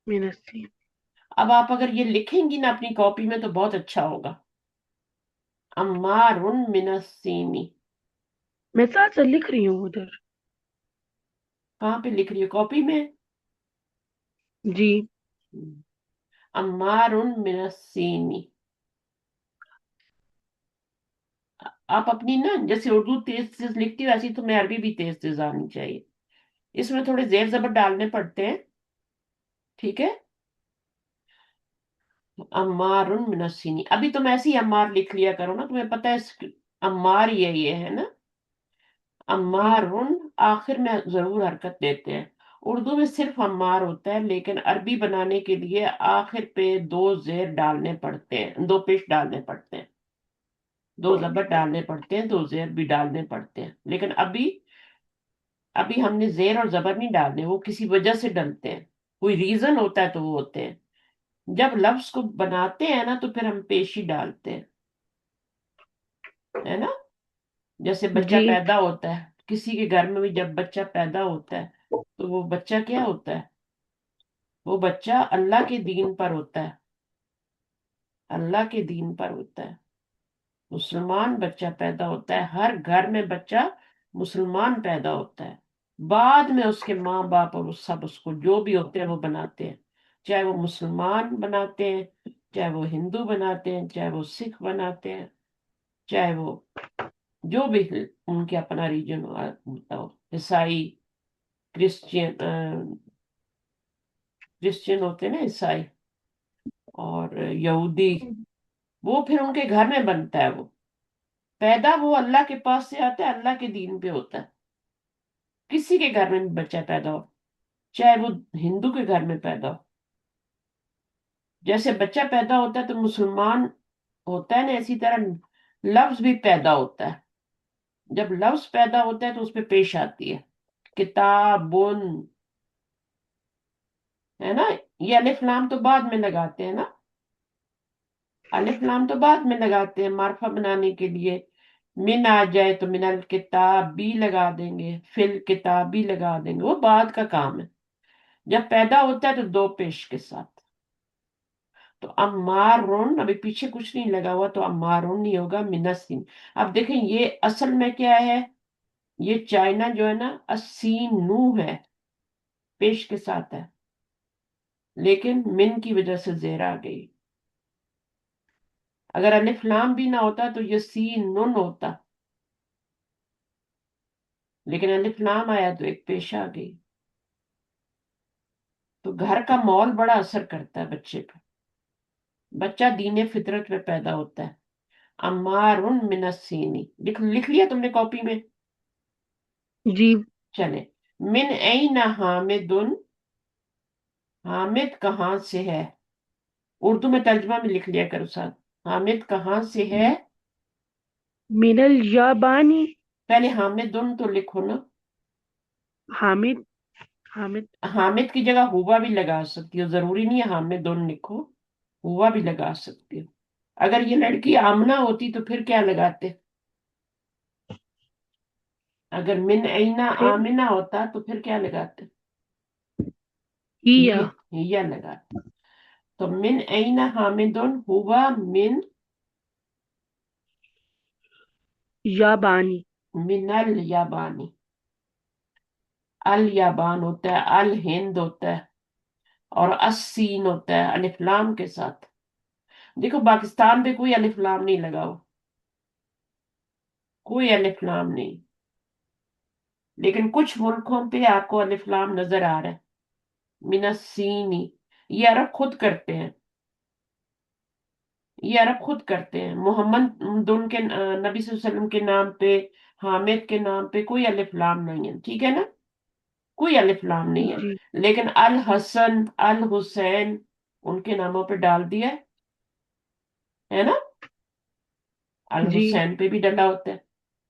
मिनसी। अब आप अगर ये लिखेंगी ना अपनी कॉपी में तो बहुत अच्छा होगा। अम्मारुन मिनसीनी। मैं साथ साथ लिख रही हूँ उधर। कहाँ पे लिख रही हो, कॉपी में? जी। अम्मारुन मिनसीनी। आप अपनी ना, जैसे उर्दू तेज तेज लिखती हो, ऐसी तो मैं अरबी भी तेज तेज आनी चाहिए। इसमें थोड़े जेर जबर डालने पड़ते हैं। ठीक है। अम्मारुन मिनसीनी, अभी तुम ऐसे ही अम्मार लिख लिया करो ना, तुम्हें पता है अम्मार ये है ना। जी अम्मारुन आखिर में जरूर हरकत देते हैं। उर्दू में सिर्फ अम्मार होता है, लेकिन अरबी बनाने के लिए आखिर पे दो जेर डालने पड़ते हैं, दो पेश डालने पड़ते हैं, दो जबर डालने पड़ते हैं, दो जेर भी डालने पड़ते हैं। लेकिन अभी अभी हमने जेर और जबर नहीं डालने, वो किसी वजह से डलते हैं, कोई रीजन होता है तो वो होते हैं। जब लफ्ज को बनाते हैं ना तो फिर हम पेशी डालते हैं, है ना। जैसे बच्चा जी पैदा होता है, किसी के घर में भी जब बच्चा पैदा होता है तो वो बच्चा क्या होता है, वो बच्चा अल्लाह के दीन पर होता है, अल्लाह के दीन पर होता है। मुसलमान बच्चा पैदा होता है, हर घर में बच्चा मुसलमान पैदा होता है। बाद में उसके माँ बाप और वो सब उसको जो भी होते हैं वो बनाते हैं, चाहे वो मुसलमान बनाते हैं, चाहे वो हिंदू बनाते हैं, चाहे वो सिख बनाते हैं, चाहे वो जो भी उनके अपना रीजन होता हो, ईसाई, क्रिश्चियन, क्रिश्चियन होते हैं ना ईसाई, और यहूदी, वो फिर उनके घर में बनता है। वो पैदा वो अल्लाह के पास से आता है, अल्लाह के दीन पे होता है। किसी के घर में भी बच्चा पैदा हो, चाहे वो हिंदू के घर में पैदा हो, जैसे बच्चा पैदा होता है तो मुसलमान होता है ना, इसी तरह लफ्ज भी पैदा होता है। जब लफ्ज पैदा होता है तो उसपे पेश आती है किताबुन, है ना। ये अलिफ लाम तो बाद में लगाते हैं ना, अलिफ लाम तो बाद में लगाते हैं मार्फा बनाने के लिए। मिन आ जाए तो मिनल किताब भी लगा देंगे, फिल किताब भी लगा देंगे, वो बाद का काम है। जब पैदा होता है तो दो पेश के साथ। तो अम्मारुन, अभी पीछे कुछ नहीं लगा हुआ तो अम्मारुन नहीं होगा, मिनसिन। अब देखें ये असल में क्या है, ये चाइना जो है ना असीनू है, पेश के साथ है, लेकिन मिन की वजह से जेर आ गई। अगर अलिफ लाम भी ना होता तो ये सी नुन होता, लेकिन अलिफ लाम आया तो एक पेश आ गई। तो घर का माहौल बड़ा असर करता है बच्चे पर। बच्चा दीने फितरत में पैदा होता है। अम्मारुन मिनस्सीनी, लिख लिख लिया तुमने कॉपी में? जी चले। मिन ऐना हामिदुन, हामिद कहाँ से है, उर्दू में तर्जमा में लिख लिया करो साथ। हामिद कहाँ से है? मिनल याबानी। पहले हामिदुन तो लिखो ना। हामिद हामिद हामिद की जगह हुआ भी लगा सकती हो, जरूरी नहीं है हामिदुन लिखो, हुआ भी लगा सकती हो। अगर ये लड़की आमना होती तो फिर क्या लगाते? अगर मिन ऐना फिर आमिना होता तो फिर क्या लगाते? हिया हिया लगाते। तो मिन ऐना हामिदुन हुआ मिन, याबानी। मिनल याबानी। अल याबान होता है, अल हिंद होता है, और अस्सीन होता है अलिफ लाम के साथ। देखो पाकिस्तान पे कोई अलिफ लाम नहीं लगा हो, कोई अलिफ लाम नहीं, लेकिन कुछ मुल्कों पे आपको अलिफ लाम नजर आ रहा है, मिनस्सीनी। ये अरब खुद करते हैं, ये अरब खुद करते हैं। मोहम्मद उनके नबी सल्लल्लाहु अलैहि वसल्लम के नाम पे, हामिद के नाम पे कोई अलिफ लाम नहीं है, ठीक है ना, कोई अलिफ लाम नहीं है। जी लेकिन अल हसन, अल हुसैन, उनके नामों पे डाल दिया है ना। अल जी हुसैन पे भी डला होता है,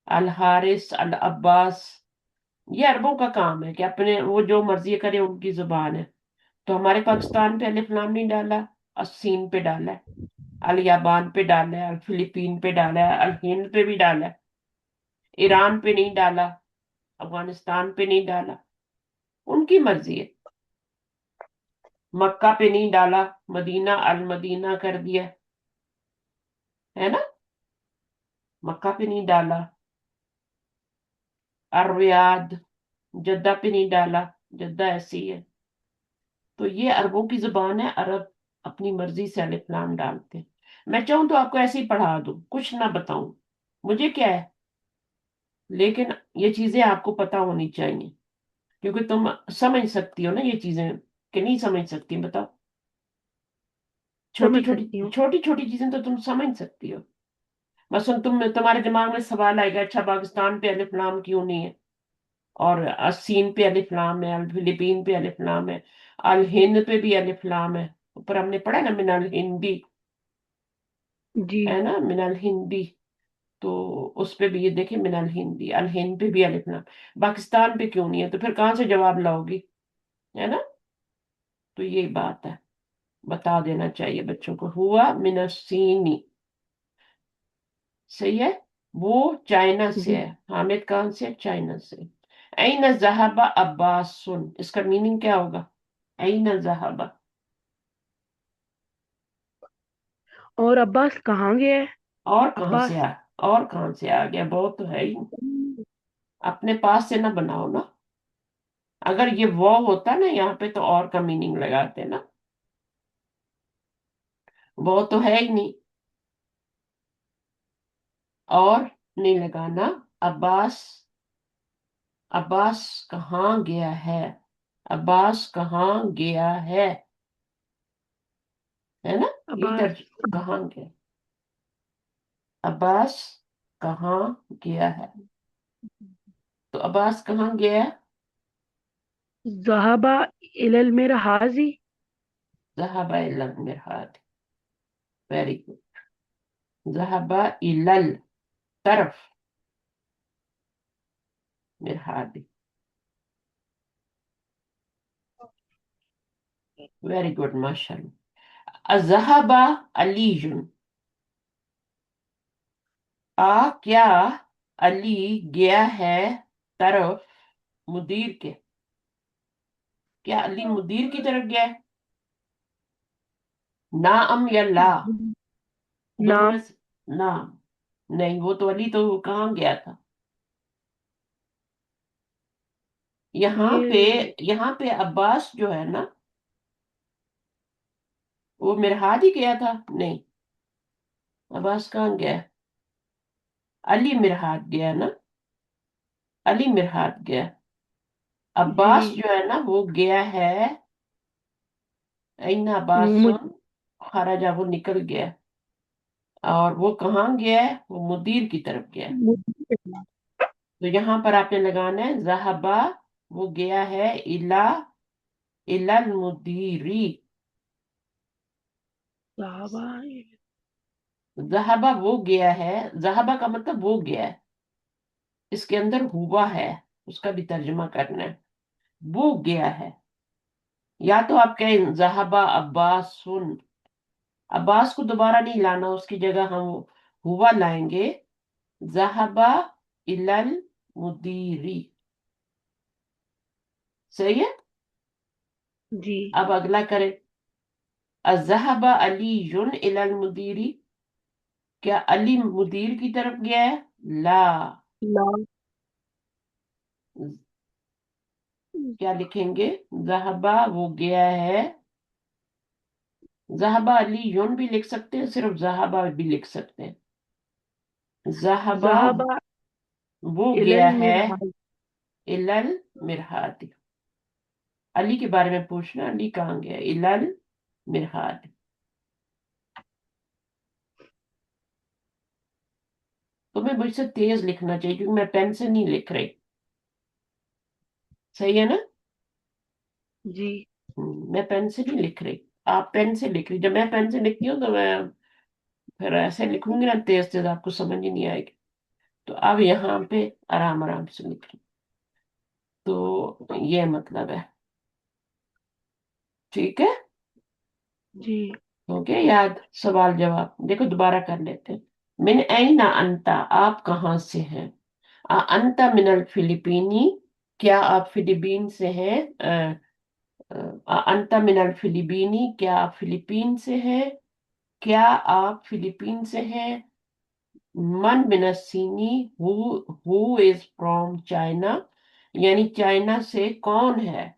अल हारिस, अल अब्बास। ये अरबों का काम है कि अपने वो जो मर्जी करे, उनकी जुबान है। तो हमारे पाकिस्तान पे अलिफ लाम नहीं डाला, अस्सीन पे डाला है, अल याबान पे डाला है, अल फिलीपीन पे डाला है, अल हिंद पे भी डाला है, ईरान पे नहीं डाला, अफगानिस्तान पे नहीं डाला, उनकी मर्जी है। मक्का पे नहीं डाला, मदीना अल मदीना कर दिया, है ना, मक्का पे नहीं डाला। अर रियाद, जद्दा पे नहीं डाला, जद्दा ऐसी है। तो ये अरबों की जुबान है, अरब अपनी मर्जी से अलिफ लाम डालते हैं। मैं चाहूं तो आपको ऐसे ही पढ़ा दूं, कुछ ना बताऊं, मुझे क्या है, लेकिन ये चीजें आपको पता होनी चाहिए, क्योंकि तुम समझ सकती हो ना ये चीजें, कि नहीं समझ सकती बताओ। छोटी समझ छोटी सकती हूँ। छोटी छोटी चीजें तो तुम समझ सकती हो। مثلا तुम्हारे दिमाग में सवाल आएगा, अच्छा पाकिस्तान पे अलिफ लाम क्यों नहीं है, और सीन पे अलिफ लाम है, अल फिलीपीन पे अलिफ लाम है, अल हिंद पे भी अलिफ लाम है। ऊपर हमने पढ़ा ना मिनल हिंदी, जी। है ना, मिनल हिंदी। तो उस पे भी ये देखिए, मिनल हिंदी, अल हिंद पे भी अलिफ लाम। पाकिस्तान पे क्यों नहीं है, तो फिर कहाँ से जवाब लाओगी, है ना। तो यही बात है, बता देना चाहिए बच्चों को। हुआ मिनसीनी, सही है। वो चाइना से जी। है। हामिद कहाँ से है? चाइना से। ऐन जहाबा अब्बासुन, इसका मीनिंग क्या होगा? ऐन जहाबा, और अब्बास कहाँ गया है? और कहाँ से अब्बास। आ, और कहाँ से आ गया, बहुत तो है ही। हम्म। अपने पास से ना बनाओ ना। अगर ये वो होता ना यहाँ पे, तो और का मीनिंग लगाते ना। वो तो है ही नहीं, और नहीं लगाना। अब्बास, अब्बास कहाँ गया है, अब्बास कहाँ गया है ना। ये अब्बास। तर्ज कहाँ गया, अब्बास कहाँ गया है। तो अब्बास कहाँ गया है? ज़हाबा इलल मिरहाज़ी। ज़हबा इलल मिरहाद, वेरी गुड। ज़हबा इलल, तरफ, मिरहाद, वेरी गुड माशाल्लाह। अज़हबा अलीजुन, क्या अली गया है तरफ मुदीर के, क्या अली मुदीर की तरफ गया है? नाम या ला, दोनों में नाम। से। नाम, नहीं, वो तो अली तो कहाँ गया था। यहाँ पे, ये यहाँ पे अब्बास जो है ना, वो मिरहाद ही गया था, नहीं। अब्बास कहाँ गया? अली मिरहाद गया ना, अली मिरहाद गया। अब्बास जी। जो है ना, वो गया है, ऐना मुझ अब्बासुन खराजा, वो निकल गया। और वो कहाँ गया है? वो मुदीर की तरफ गया है। मुझे तो यहाँ पर आपने लगाना है जहाबा, वो गया है इला, इलल मुदीरी। ज़हाबा। जहाबा वो गया है, जहाबा का मतलब वो गया है, इसके अंदर हुआ है, उसका भी तर्जुमा करना है। वो गया है, या तो आप कहें जहाबा अब्बासुन, अब्बास को दोबारा नहीं लाना, उसकी जगह हम हुआ लाएंगे। जहाबा इलल मुदीरी, सही है। जी। अब अगला करें। अजहबा अलीयुन इलल मुदीरी, क्या अली मुदीर की तरफ गया है? ला, ला। क्या लिखेंगे? जहबा वो गया है, जहबा अलीयुन भी लिख सकते हैं, सिर्फ जहबा भी लिख सकते हैं। जहबा ज़हाबा वो गया इलल है मिरहाज़। इलल मिरहाद। अली के बारे में पूछना, अली कहाँ गया? इलल मिरहाद। तुम्हें मुझसे तेज लिखना चाहिए, क्योंकि मैं पेन से नहीं लिख रही, सही है ना। जी। मैं पेन से नहीं लिख रही, आप पेन से लिख रही। जब मैं पेन से लिखती हूँ तो मैं फिर ऐसे लिखूंगी ना तेज तेज, आपको समझ ही नहीं आएगी। तो अब यहाँ पे आराम आराम से लिखी, तो ये मतलब है, ठीक है। जी। हो गया याद? सवाल जवाब देखो, दोबारा कर लेते हैं। मिन ऐना अंता, आप कहाँ से हैं? अंता मिनल फिलिपीनी, क्या आप फिलीपीन से हैं? अंता मिनल फिलिपीनी, क्या आप फिलीपीन से हैं? क्या आप फिलीपीन से हैं? मन मिनसीनी, हु इज फ्रॉम चाइना, यानी चाइना से कौन है,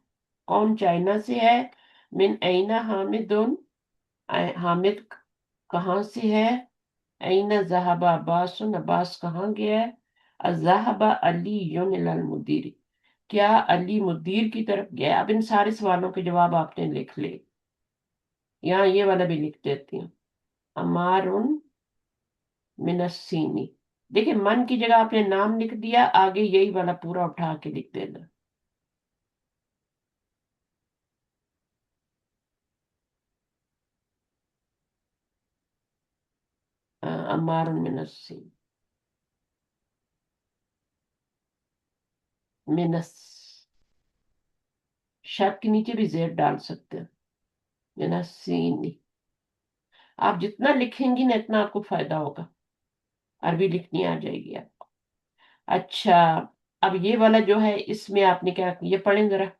कौन चाइना से है। मिन ऐना हामिदुन, हामिद कहाँ से है। ऐना जहाबा अब्बासुन, अब्बास कहाँ गया है। अजहबा अली युन मुदीर, क्या अली मुदीर की तरफ गया। अब इन सारे सवालों के जवाब आपने लिख ले, यहाँ ये वाला भी लिख देती हूँ। अमारुन मिनस्सीनी। देखिए मन की जगह आपने नाम लिख दिया, आगे यही वाला पूरा उठा के लिख देना। अमार मिनस्सी, मिनस, शब्द के नीचे भी जेड डाल सकते हैं। मिनस्सीनी। आप जितना लिखेंगी ना इतना आपको फायदा होगा, अरबी लिखनी आ जाएगी आप। अच्छा, अब ये वाला जो है इसमें आपने क्या, ये पढ़ें जरा।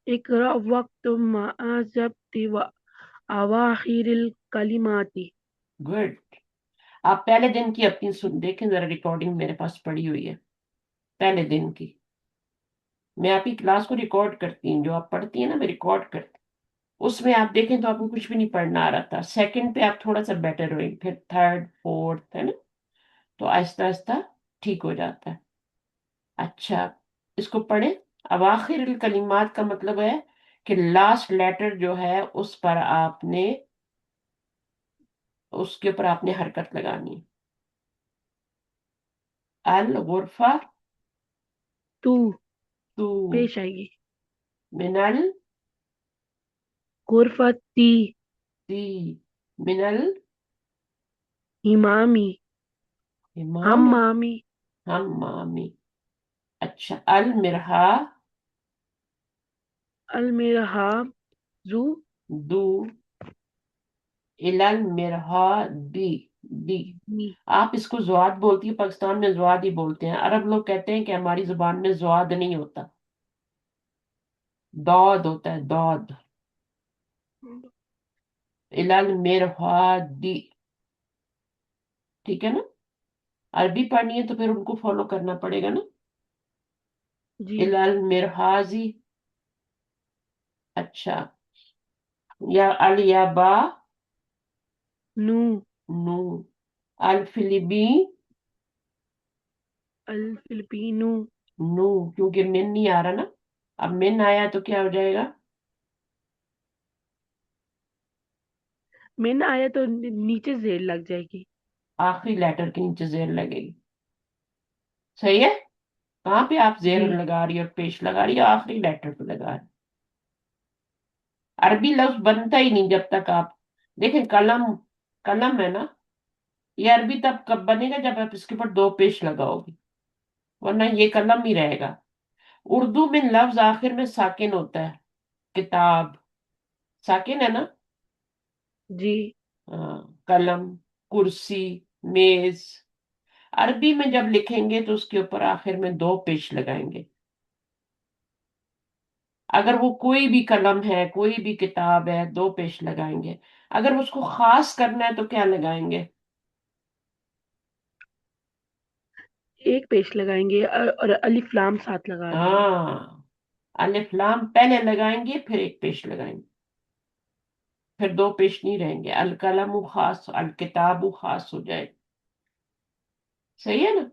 इकरा वक्त मा ज़ब्ति व अवाखिरिल कलिमाति। गुड। आप पहले दिन की अपनी सुन देखें जरा, रिकॉर्डिंग मेरे पास पड़ी हुई है पहले दिन की। मैं आपकी क्लास को रिकॉर्ड करती हूँ, जो आप पढ़ती हैं ना मैं रिकॉर्ड करती हूँ। उसमें आप देखें तो आपको कुछ भी नहीं पढ़ना आ रहा था, सेकंड पे आप थोड़ा सा बेटर हुए, फिर थर्ड फोर्थ, है ना, तो आहिस्ता आहिस्ता ठीक हो जाता है। अच्छा, इसको पढ़े। अब आखिर कलिमात का मतलब है कि लास्ट लेटर जो है उस पर आपने, उसके ऊपर आपने हरकत लगानी है। अल गुरफा, तू तू, पेश आएगी। मिनल, गुरफती ती, मिनल, इमामी इमाम, हम्मामी हम मामी। अच्छा, अल मिरहा, अलमिरहा जू दू, इलल मिरहा, दी, दी। मी। आप इसको ज्वाद बोलती है, पाकिस्तान में ज्वाद ही बोलते हैं, अरब लोग कहते हैं कि हमारी जुबान में ज्वाद नहीं होता, दौद होता है, दौद। इलल मिरहा, दी। ठीक है ना। अरबी पढ़नी है तो फिर उनको फॉलो करना पड़ेगा ना। जी। इलल मिरहाजी। अच्छा, या अल याबा, नू नू, अल फिलिबी, अल फिलिपीनू। नू, क्योंकि मिन नहीं आ रहा ना, अब मिन आया तो क्या हो जाएगा। मैंने आया तो नीचे जेल लग जाएगी। आखिरी लेटर के नीचे जेर लगेगी। सही है। कहाँ पे आप जेर जी। लगा रही हो और पेश लगा रही हो, आखिरी लेटर पे लगा रही हो। अरबी लफ्ज बनता ही नहीं जब तक आप देखें, कलम, कलम है ना, ये अरबी तब कब बनेगा जब आप इसके ऊपर दो पेश लगाओगे, वरना ये कलम ही रहेगा। उर्दू में लफ्ज आखिर में साकिन होता है, किताब साकिन है ना। जी। कलम, कुर्सी, मेज। अरबी में जब लिखेंगे तो उसके ऊपर आखिर में दो पेश लगाएंगे। अगर वो कोई भी कलम है, कोई भी किताब है, दो पेश लगाएंगे। अगर उसको खास करना है तो क्या लगाएंगे। एक पेश लगाएंगे और अलिफ लाम साथ लगा देंगे। हाँ, अलिफ लाम पहले लगाएंगे फिर एक पेश लगाएंगे, फिर दो पेश नहीं रहेंगे, अल कलम खास, अल किताबु खास हो जाए। सही है ना।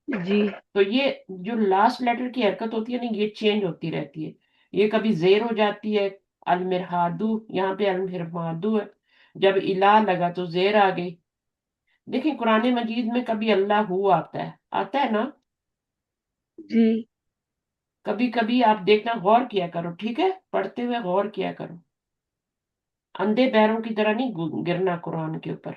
जी। तो ये जो लास्ट लेटर की हरकत होती है ना, ये चेंज होती रहती है। ये कभी जेर हो जाती है, अल मिरहादू, यहाँ पे अल मिरहादू है। जब इला लगा तो जेर आ गई। देखिए कुरान मजीद में कभी अल्लाह हु आता है ना। जी। कभी कभी आप देखना, गौर किया करो, ठीक है, पढ़ते हुए गौर किया करो। अंधे पैरों की तरह नहीं गिरना कुरान के ऊपर,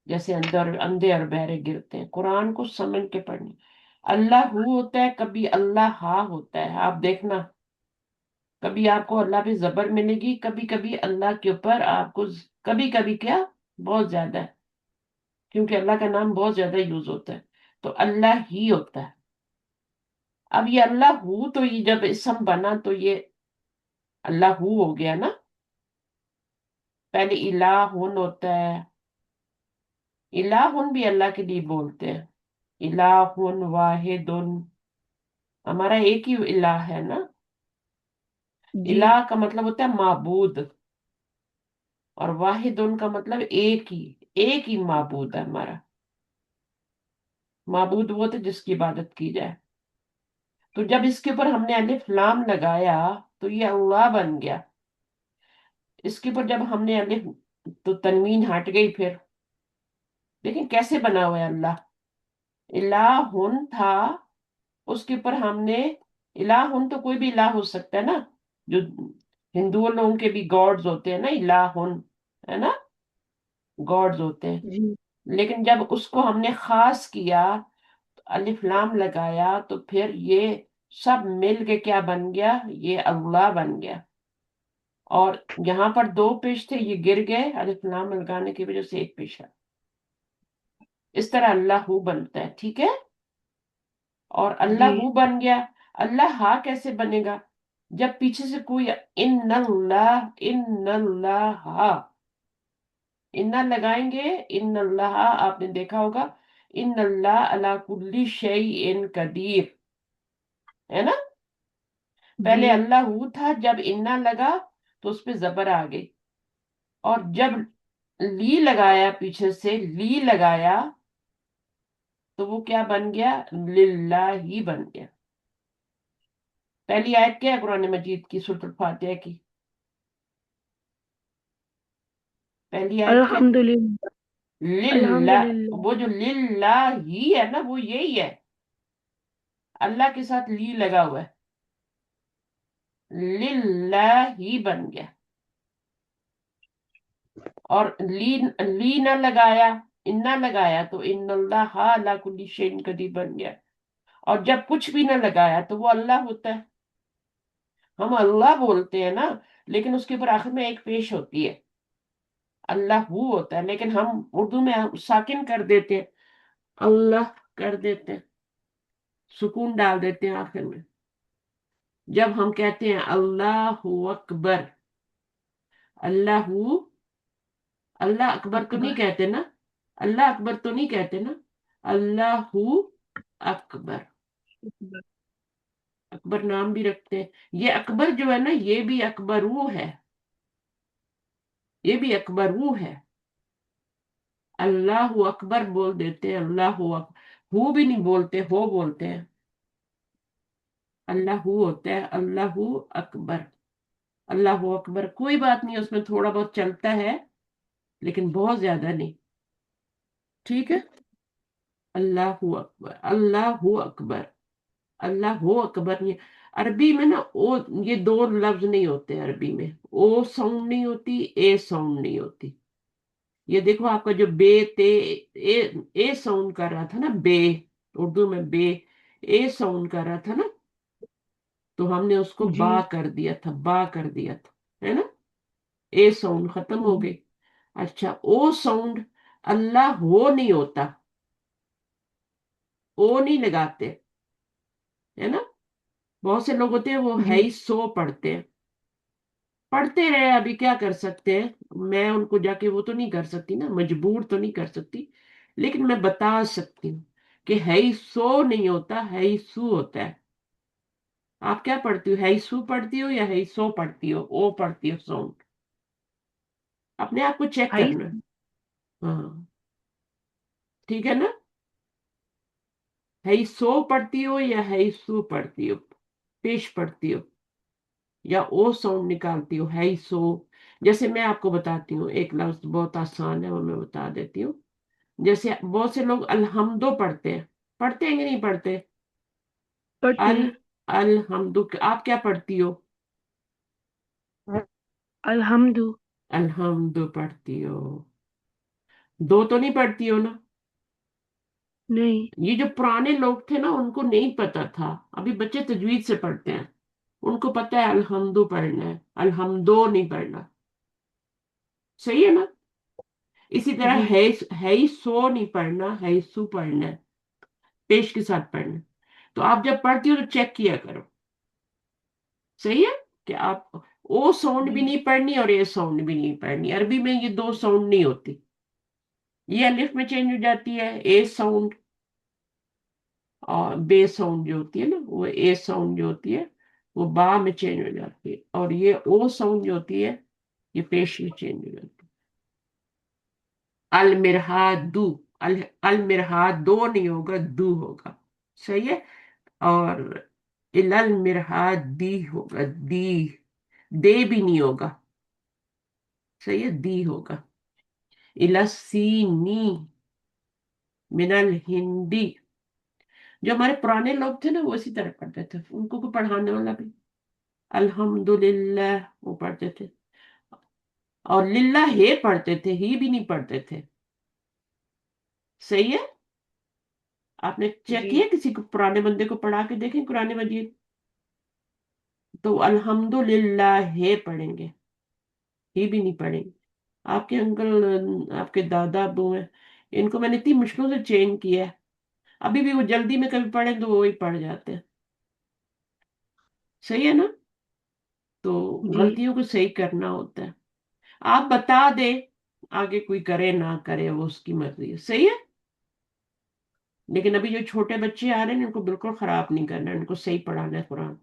जैसे अंदर अंधे और बहरे गिरते हैं, कुरान को समझ के पढ़नी। अल्लाह हु होता है, कभी अल्लाह हा होता है, आप देखना। कभी आपको अल्लाह पे जबर मिलेगी, कभी कभी अल्लाह के ऊपर आपको, कभी कभी क्या, बहुत ज्यादा है, क्योंकि अल्लाह का नाम बहुत ज्यादा यूज होता है, तो अल्लाह ही होता है। अब ये अल्लाह हु, तो ये जब इसम बना तो ये अल्लाह हु हो गया ना। पहले इलाहुन होता है, इलाहुन भी अल्लाह के लिए बोलते हैं, इलाहुन वाहिदुन, हमारा एक ही इलाह है ना। जी। इलाह का मतलब होता है माबूद, और वाहिदुन का मतलब एक ही माबूद है हमारा। माबूद वो थे जिसकी इबादत की जाए। तो जब इसके ऊपर हमने अलिफ लाम लगाया तो ये अल्लाह बन गया। इसके ऊपर जब हमने अलिफ तो तनवीन हट गई फिर। लेकिन कैसे बना हुआ है अल्लाह? इलाहुन था, उसके ऊपर हमने, इलाहुन तो कोई भी इलाह हो सकता है ना, जो हिंदुओं लोगों के भी गॉड्स होते हैं ना, इलाहुन, है ना, गॉड्स होते हैं। जी। लेकिन जब उसको हमने खास किया, अलिफ लाम लगाया, तो फिर ये सब मिल के क्या बन गया? ये अल्लाह बन गया। और यहाँ पर दो पेश थे, ये गिर गए अलिफ लाम लगाने की वजह से, एक पेश है। इस तरह अल्लाहू बनता है, ठीक है। और जी। अल्लाहू बन गया। अल्लाह हा कैसे बनेगा? जब पीछे से कोई इन्नल्लाह इन्ना लगाएंगे, इन्नल्लाह, आपने देखा होगा, इन्नल्लाह अला कुल्ली शैइन कदीर, है ना। जी। पहले अल्लाहू था, जब इन्ना लगा तो उस पे जबर आ गई। और जब ली लगाया, पीछे से ली लगाया, तो वो क्या बन गया? लिल्लाही बन गया। पहली आयत क्या है कुरान मजीद की, सूरह फातिहा की? पहली आयत क्या है? अल्हम्दुलिल्लाह। लिल्ला। अल्हम्दुलिल्लाह। वो जो लिल्लाही है ना, वो यही है, अल्लाह के साथ ली लगा हुआ है, लिल्लाही बन गया। और ली ना लगाया, इन्ना लगाया, तो इन्नल्लाह अला कुल्ली शैइन कदीर बन गया। और जब कुछ भी ना लगाया, तो वो अल्लाह होता है। हम अल्लाह बोलते हैं ना, लेकिन उसके ऊपर आखिर में एक पेश होती है, अल्लाह हु होता है, लेकिन हम उर्दू में हम साकिन कर देते हैं, अल्लाह कर देते हैं, सुकून डाल देते हैं आखिर में। जब हम कहते हैं अल्लाह अकबर, अल्लाह, अल्लाह अकबर तो नहीं अकबर। कहते ना, अल्लाह अकबर तो नहीं कहते ना, अल्लाह अकबर। अकबर। अकबर नाम भी रखते हैं। ये अकबर जो है ना, ये भी अकबरू है, ये भी अकबरू है। अल्लाह अकबर बोल देते हैं, हु भी नहीं बोलते, हो बोलते हैं। अल्लाह होता है, अल्लाह अकबर। अल्लाह अकबर कोई बात नहीं, उसमें थोड़ा बहुत चलता है, लेकिन बहुत ज्यादा नहीं, ठीक है। अल्लाह अकबर, अल्लाह अकबर, अल्लाह अकबर। ये अरबी में ना, ओ, ये दो लफ्ज नहीं होते अरबी में, ओ साउंड नहीं होती, ए साउंड नहीं होती। ये देखो, आपका जो बे ते, ए साउंड कर रहा था ना, बे, उर्दू में बे, ए साउंड कर रहा था ना, तो हमने उसको जी। बा कर दिया था, बा कर दिया था, है ना। ए साउंड खत्म हो जी। गई। अच्छा, ओ साउंड, अल्लाह हो नहीं होता, ओ नहीं लगाते, है ना। बहुत से लोग होते हैं वो है जी। ही सो पढ़ते हैं, पढ़ते रहे, अभी क्या कर सकते हैं, मैं उनको जाके वो तो नहीं कर सकती ना, मजबूर तो नहीं कर सकती, लेकिन मैं बता सकती हूँ कि है ही सो नहीं होता, है ही सू होता है। आप क्या पढ़ती हो, है ही सू पढ़ती हो या है ही सो पढ़ती हो, ओ पढ़ती हो साउंड? अपने आप को चेक हाई। करना। हाँ, ठीक है ना। है ही सो पढ़ती हो या है ही सू पढ़ती हो, पेश पढ़ती हो, या ओ साउंड निकालती हो, है ही सो। जैसे मैं आपको बताती हूँ, एक लफ्ज बहुत आसान है, वो मैं बता देती हूँ। जैसे बहुत से लोग अलहमदो पढ़ते हैं, पढ़ते हैं कि नहीं पढ़ते? पढ़ते अल हैं। अलहमदो, आप क्या पढ़ती हो? अल्हम्दु। अलहमदो पढ़ती हो, दो तो नहीं पढ़ती हो ना। नहीं। ये जो पुराने लोग थे ना, उनको नहीं पता था, अभी बच्चे तजवीज से पढ़ते हैं, उनको पता है अलहमदो पढ़ना है, अलहमदो नहीं पढ़ना। सही है ना। इसी तरह जी। है ही सो नहीं पढ़ना, है ही सू पढ़ना है, पेश के साथ पढ़ना है। तो आप जब पढ़ती हो तो चेक किया करो, सही है, कि आप ओ साउंड भी जी। नहीं पढ़नी और ए साउंड भी नहीं पढ़नी। अरबी में ये दो साउंड नहीं होती, ये अलिफ में चेंज हो जाती है ए साउंड, और बे साउंड जो होती है ना, वो ए साउंड जो होती है, वो बा में चेंज हो जाती है, और ये ओ साउंड जो होती है, ये पेश में चेंज हो जाती है। अल मिरहादू, अल मिरहाद दो नहीं होगा, दू होगा, सही है। और इलल मिरहाद दी होगा, दी, दे भी नहीं होगा, सही है, दी होगा। इलसीनी मिनल हिंदी। जो हमारे पुराने लोग थे ना वो इसी तरह पढ़ते थे, उनको को पढ़ाने वाला भी अल्हम्दुलिल्लाह वो पढ़ते थे। और लिल्ला हे पढ़ते थे, ही भी नहीं पढ़ते थे। सही है। आपने चेक जी किया किसी को पुराने बंदे को पढ़ा के देखें कुरान मजीद, तो अल्हम्दुलिल्लाह हे पढ़ेंगे, ही भी नहीं पढ़ेंगे। आपके अंकल, आपके दादा अबू हैं, इनको मैंने इतनी मुश्किलों से चेंज किया है, अभी भी वो जल्दी में कभी पढ़े तो वो ही पढ़ जाते हैं। सही है ना। तो जी गलतियों को सही करना होता है। आप बता दे, आगे कोई करे ना करे वो उसकी मर्जी है। सही है। लेकिन अभी जो छोटे बच्चे आ रहे हैं इनको बिल्कुल खराब नहीं करना है, इनको सही पढ़ाना है कुरान।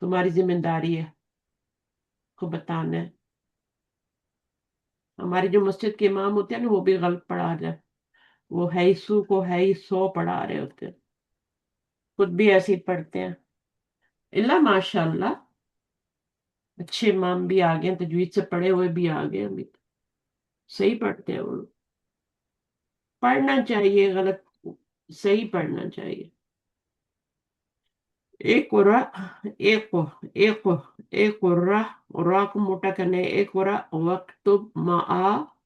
तुम्हारी जिम्मेदारी है को बताना है। हमारे जो मस्जिद के इमाम होते हैं ना वो भी गलत पढ़ा रहे हैं, वो है सू को है ही सो पढ़ा रहे होते हैं, खुद भी ऐसे ही पढ़ते हैं। इल्ला माशाल्लाह, अच्छे इमाम भी आ गए, तजवीज से पढ़े हुए भी आ गए अभी तो। सही पढ़ते हैं वो लोग। पढ़ना चाहिए, गलत सही पढ़ना चाहिए। एक उरा, एक को, एक को, एक उरा, उरा को मोटा करने, एक उरा वक्त मा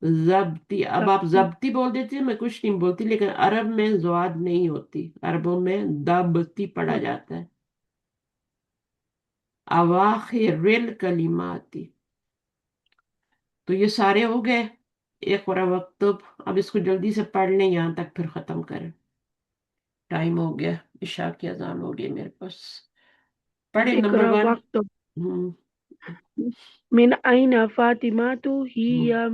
जब्ती। अब आप सबकी जब्ती बोल देती है, मैं कुछ नहीं बोलती, लेकिन अरब में ज्वाद नहीं होती, अरबों में दबती पढ़ा जाता है। अवाखिरिल कलिमाती। तो ये सारे हो गए। एक और वक्त, अब इसको जल्दी से पढ़ लें यहाँ तक फिर खत्म करें। टाइम हो गया, इशा की अजान हो गई मेरे पास। पढ़े नंबर इकरा वन। वक्त हम्म। मिन आइना फातिमा तू ही हम्म। या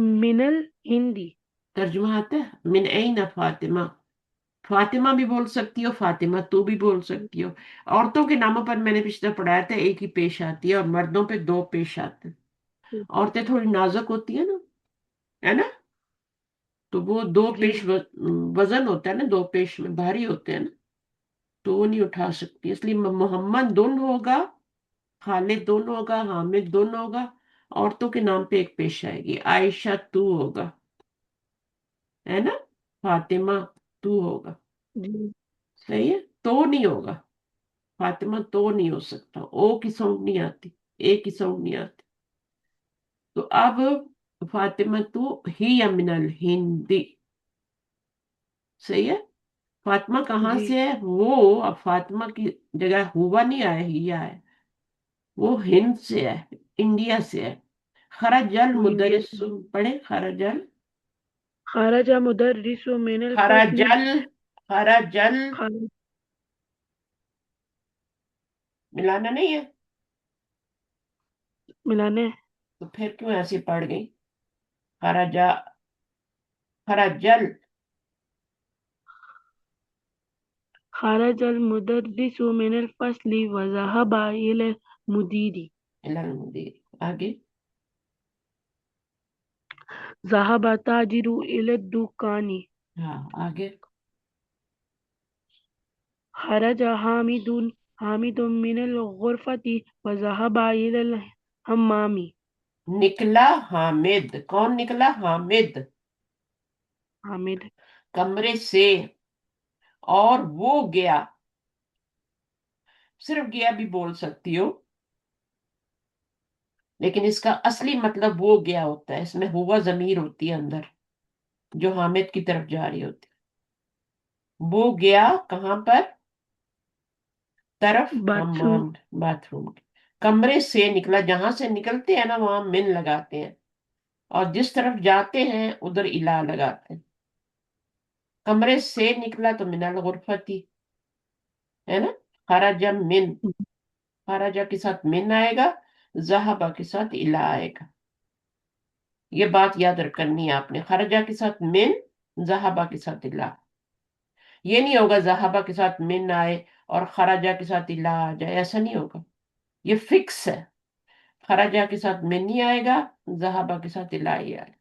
मिनल हिंदी। तर्जुमा आता है, मिन ऐन फातिमा। फातिमा भी बोल सकती हो, फातिमा तू भी बोल सकती हो। औरतों के नामों पर मैंने पिछले पढ़ाया था एक ही पेश आती है, और मर्दों पे दो पेश आते हैं। औरतें थोड़ी नाजुक होती है ना, है ना। तो वो दो जी पेश वजन होता है ना, दो पेश में भारी होते हैं ना, तो वो नहीं उठा सकती, इसलिए मोहम्मद दोनों होगा, खालिद दोनों होगा, हामिद दोनों होगा। औरतों के नाम पे एक पेश आएगी, आयशा तू होगा, है ना। फातिमा तू होगा। जी सही है। तो नहीं होगा, फातिमा तो नहीं हो सकता, ओ की साउंड नहीं आती, ए की साउंड नहीं आती। तो अब फातिमा तू ही मिनल हिंदी। सही है। फातिमा कहाँ जी से है वो, अब फातिमा की जगह हुआ नहीं आया, हिया है। वो हिंद से है, इंडिया से है। खराजल वो इंडिया मुदरिस, से पढ़े खराजल। खराजा मुदर्रिसु मिनल फसली। खराजल, खराजल। खर- मिलाना नहीं है। मिलाने तो फिर क्यों ऐसी पड़ गई। खराजा, खराजल। खराजल मुदर्रिसु मिनल फसली व ज़हबा इलल मुदीरी। इलाल मुदीर। आगे। ज़हबा ताजिरु इलद दुकानी। हाँ आगे। खरजा हामिदुन मिनल गुरफती व ज़हबा इलल हम्मामी। निकला हामिद, कौन निकला, हामिद हामिद कमरे से, और वो गया। सिर्फ गया भी बोल सकती हो, लेकिन इसका असली मतलब वो गया होता है, इसमें हुआ जमीर होती है अंदर, जो हामिद की तरफ जा रही होती है। वो गया कहाँ पर, तरफ बाथरूम। हमाम, बाथरूम के। कमरे से निकला, जहां से निकलते हैं ना वहां मिन लगाते हैं, और जिस तरफ जाते हैं उधर इला लगाते हैं। कमरे से निकला तो मिनल गुरफती, है ना। खराजा मिन, खराजा के साथ मिन आएगा, जहाबा के साथ इला आएगा। ये बात याद करनी है आपने, खराजा के साथ मिन, जहाबा के साथ इला। ये नहीं होगा जहाबा के साथ मिन आए और खराजा के साथ इला आ जाए, ऐसा नहीं होगा। ये फिक्स है। खराजा के साथ मिन नहीं आएगा, जहाबा के साथ इला ही आएगा।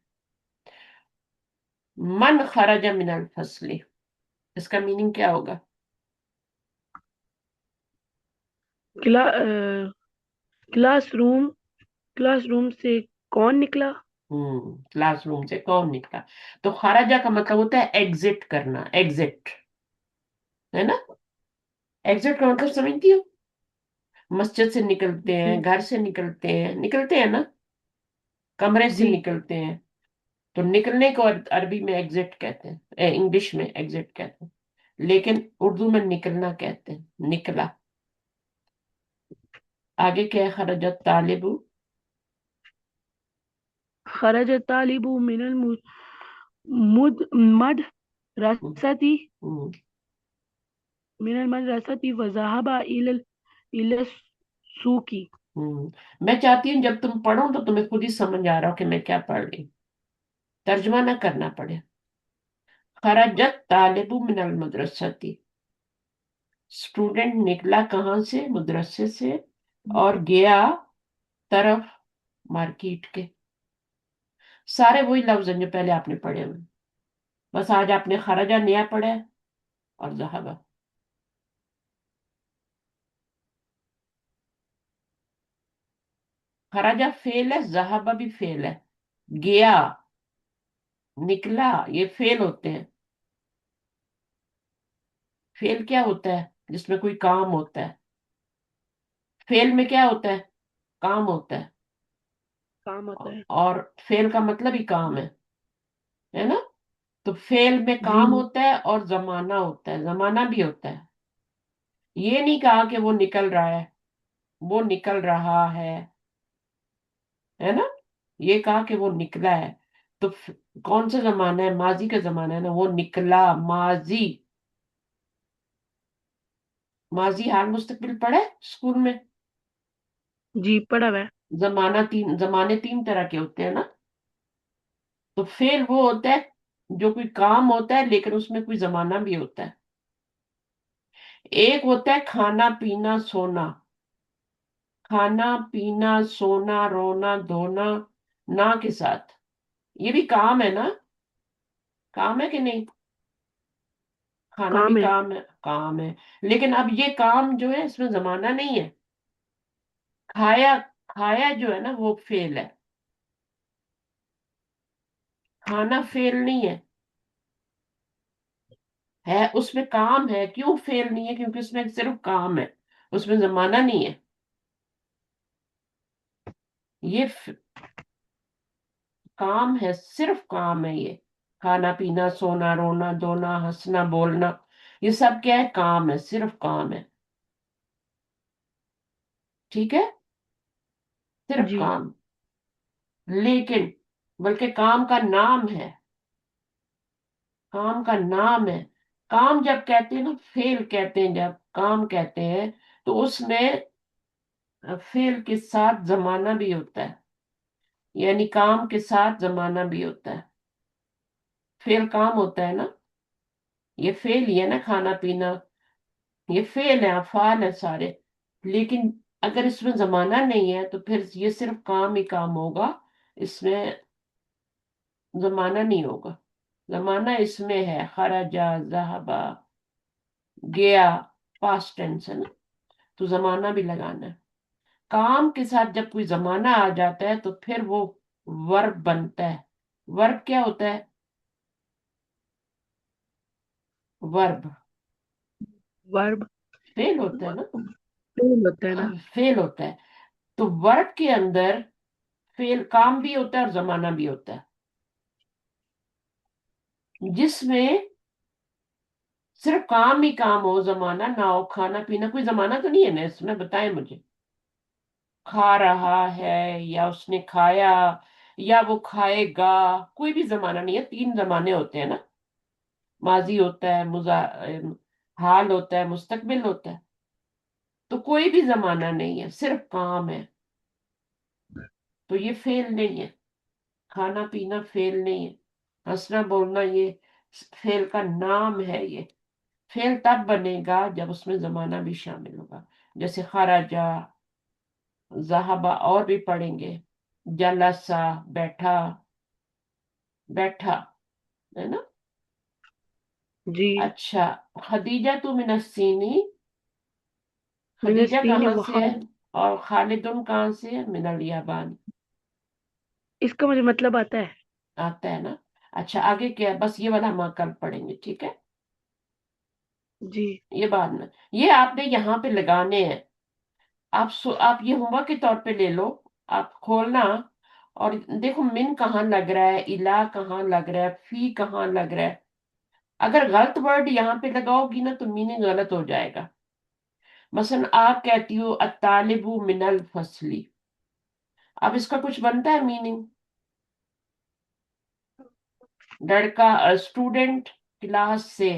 मन खराजा मिनल फसली, इसका मीनिंग क्या होगा। क्ला, क्लासरूम क्लासरूम से कौन निकला। क्लास रूम से कौन निकला? तो खराजा का मतलब होता है एग्जिट करना, एग्जिट, है ना? एग्जिट का मतलब समझती हो? मस्जिद से निकलते हैं, जी। घर से निकलते हैं ना, कमरे से जी। निकलते हैं। तो निकलने को अरबी में एग्जिट कहते हैं, इंग्लिश में एग्जिट कहते हैं, लेकिन उर्दू में निकलना कहते हैं, निकला। आगे क्या है? खरजत तालिबु। खरज तालिबु मिनल मुद मद हम्म, रसती हम्म, मिनल मद रसती वज़हबा इलल इलल सूकी। मैं चाहती हूँ जब तुम पढ़ो तो तुम्हें खुद ही समझ आ रहा हो कि मैं क्या पढ़ रही हूँ, तर्जुमा ना करना पड़े। खरजत तालिबु मिनल मदरसती, स्टूडेंट निकला कहाँ से? मदरसे से, और गया तरफ मार्केट के। सारे वही लफ्ज हैं जो पहले आपने पढ़े हुए, बस आज आपने खराजा नया पढ़ा है और जहाबा। खराजा फेल है, जहाबा भी फेल है। गया, निकला, ये फेल होते हैं। फेल क्या होता है? जिसमें कोई काम होता है। फेल में क्या होता है? काम होता है। काम होता है। और फेल का मतलब ही काम है ना? तो फेल में जी। काम होता है और जमाना होता है, जमाना भी होता है। ये नहीं कहा कि वो निकल रहा है, वो निकल रहा है ना? ये कहा कि वो निकला है। तो कौन सा जमाना है? माजी का जमाना है ना, वो निकला, माजी। माजी हाल मुस्तकबिल पढ़े स्कूल में? जी पढ़ा हुआ है। जमाने तीन तरह के होते हैं ना। तो फेल वो होता है जो कोई काम होता है लेकिन उसमें कोई जमाना भी होता है। एक होता है खाना पीना सोना, खाना पीना सोना रोना धोना, ना के साथ। ये भी काम है ना? काम है कि नहीं? खाना भी काम है। काम है, काम है। लेकिन अब ये काम जो है इसमें जमाना नहीं है। खाया, खाया जो है ना वो फेल खाना फेल नहीं है उसमें काम है। क्यों फेल नहीं है? क्योंकि उसमें सिर्फ काम है, उसमें जमाना नहीं है। ये काम है, सिर्फ काम है ये। खाना पीना सोना रोना धोना हंसना बोलना, ये सब क्या है? काम है, सिर्फ काम है। ठीक है, सिर्फ जी। काम। लेकिन बल्कि काम का नाम है, काम का नाम है। काम जब कहते हैं ना, फेल कहते हैं जब काम कहते हैं, तो उसमें फेल के साथ जमाना भी होता है, यानी काम के साथ जमाना भी होता है। फेल काम होता है ना, ये फेल ही है ना, खाना पीना, ये फेल है, अफाल है सारे। लेकिन अगर इसमें जमाना नहीं है तो फिर ये सिर्फ काम ही काम होगा, इसमें जमाना नहीं होगा। जमाना इसमें है, खराजा जहाबा, गया, पास्ट टेंस है ना, तो जमाना भी लगाना है। काम के साथ जब कोई जमाना आ जाता है तो फिर वो वर्ब बनता है। वर्ब क्या होता है? वर्ब वर्ब फेल होता है ना, फेल होता है ना। फेल होता है। तो वर्ब के अंदर फेल काम भी होता है और जमाना भी होता है, जिसमें सिर्फ काम ही काम हो, जमाना ना हो। खाना पीना, कोई जमाना तो नहीं है ना इसमें, बताएं मुझे। खा रहा है या उसने खाया या वो खाएगा, कोई भी जमाना नहीं है। तीन जमाने होते हैं ना, माजी होता है, हाल होता है, मुस्तकबिल होता है। तो कोई भी जमाना नहीं है, सिर्फ काम है। तो ये फेल नहीं है। खाना पीना फेल नहीं है, हंसना बोलना ये फेल का नाम है। ये फेल तब बनेगा जब उसमें जमाना भी शामिल होगा। जैसे खराजा, जहाबा, और भी पढ़ेंगे। जलसा, बैठा, बैठा, है ना? जी। अच्छा, खदीजा तू मिनस्सीनी, खदीजा मिनस्तीन कहाँ से है? वखाल और खालिदुन कहाँ से है? मिनल याबान। इसका मुझे मतलब आता है। आता है ना? अच्छा, आगे क्या है? बस ये वाला हम कल पढ़ेंगे, ठीक है? जी। ये बाद में, ये आपने यहाँ पे लगाने हैं। आप ये होमवर्क के तौर पे ले लो। आप खोलना और देखो मिन कहाँ लग रहा है, इला कहाँ लग रहा है, फी कहाँ लग रहा है। अगर गलत वर्ड यहाँ पे लगाओगी ना तो मीनिंग गलत हो जाएगा। मसलन आप कहती हो अतालिबु मिनल फसली, अब इसका कुछ बनता है मीनिंग? लड़का, स्टूडेंट क्लास से,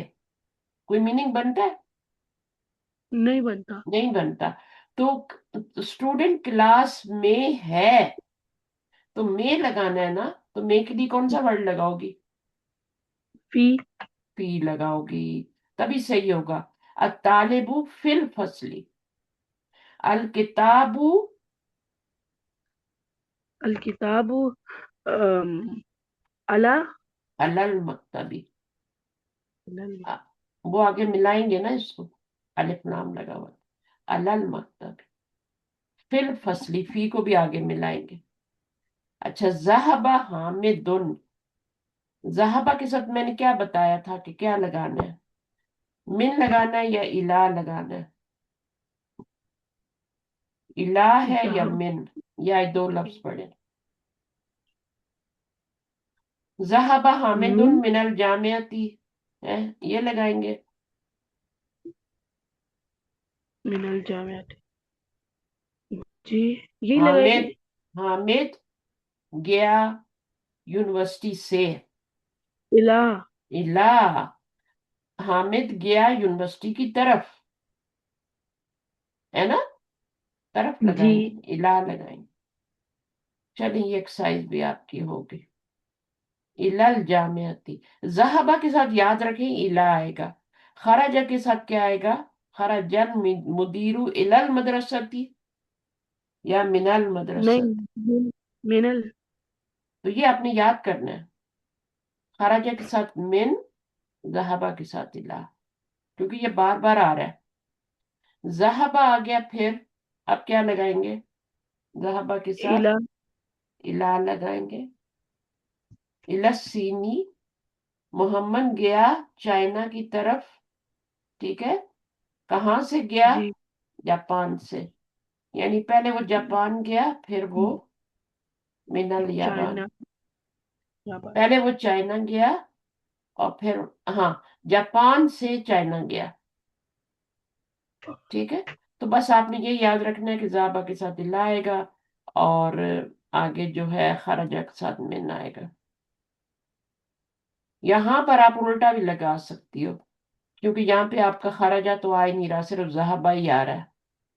कोई मीनिंग बनता है? नहीं बनता। नहीं बनता। तो स्टूडेंट क्लास में है, तो में लगाना है ना, तो में के लिए कौन सा वर्ड लगाओगी? फी। फी लगाओगी, तभी सही होगा। अतालिबु फिल फसली, अल किताबु अल किताबु अम, अला। अलल मक्तबी। लल- आ, वो आगे मिलाएंगे ना इसको, अलिफ लाम लगा हुआ, अलल मक्तबी फिल फसली, फी को भी आगे मिलाएंगे। अच्छा, जहबा हामिदुन, जहबा के साथ मैंने क्या बताया था कि क्या लगाना है? मिन लगाना है या इला लगाना है? इला है या जहाँ मिन, या ये दो लफ्ज पढ़े? जहबा हामिदुन मिन मिनल जामियती है, ये लगाएंगे। मिनल जामियात। जी, यही हामिद, लगाएंगे। हामिद गया यूनिवर्सिटी से। इला। इला, हामिद गया यूनिवर्सिटी की तरफ, है ना? तरफ जी। लगाएंगे, इला लगाएंगे। चलिए, ये एक्सरसाइज भी आपकी होगी। इलल जामियती, जहाबा के साथ याद रखें इला आएगा। खराजा के साथ क्या आएगा? खराजल मुदीरु इलल मदरसती या मिनल नहीं। मदरसत। मिनल। तो ये आपने याद करना है। खराजा के साथ मिन, जहाबा के साथ इला, क्योंकि ये बार बार आ रहा है। जहाबा आ गया, फिर अब क्या लगाएंगे? जहाबा के साथ इला। इला लगाएंगे। इलसीनी, मोहम्मद गया चाइना की तरफ, ठीक है? कहाँ से गया? जी। जापान से। यानी पहले वो जापान गया, फिर वो मिनल याबान। चाइना। जापान। पहले वो चाइना गया और फिर, हाँ, जापान से चाइना गया, ठीक है? तो बस आपने ये याद रखना है कि जाबा के साथ इल्ला आएगा और आगे जो है खराजा के साथ मिन आएगा। यहाँ पर आप उल्टा भी लगा सकती हो, क्योंकि यहाँ पे आपका खराजा तो आ ही नहीं रहा, सिर्फ जहाबा ही आ रहा है,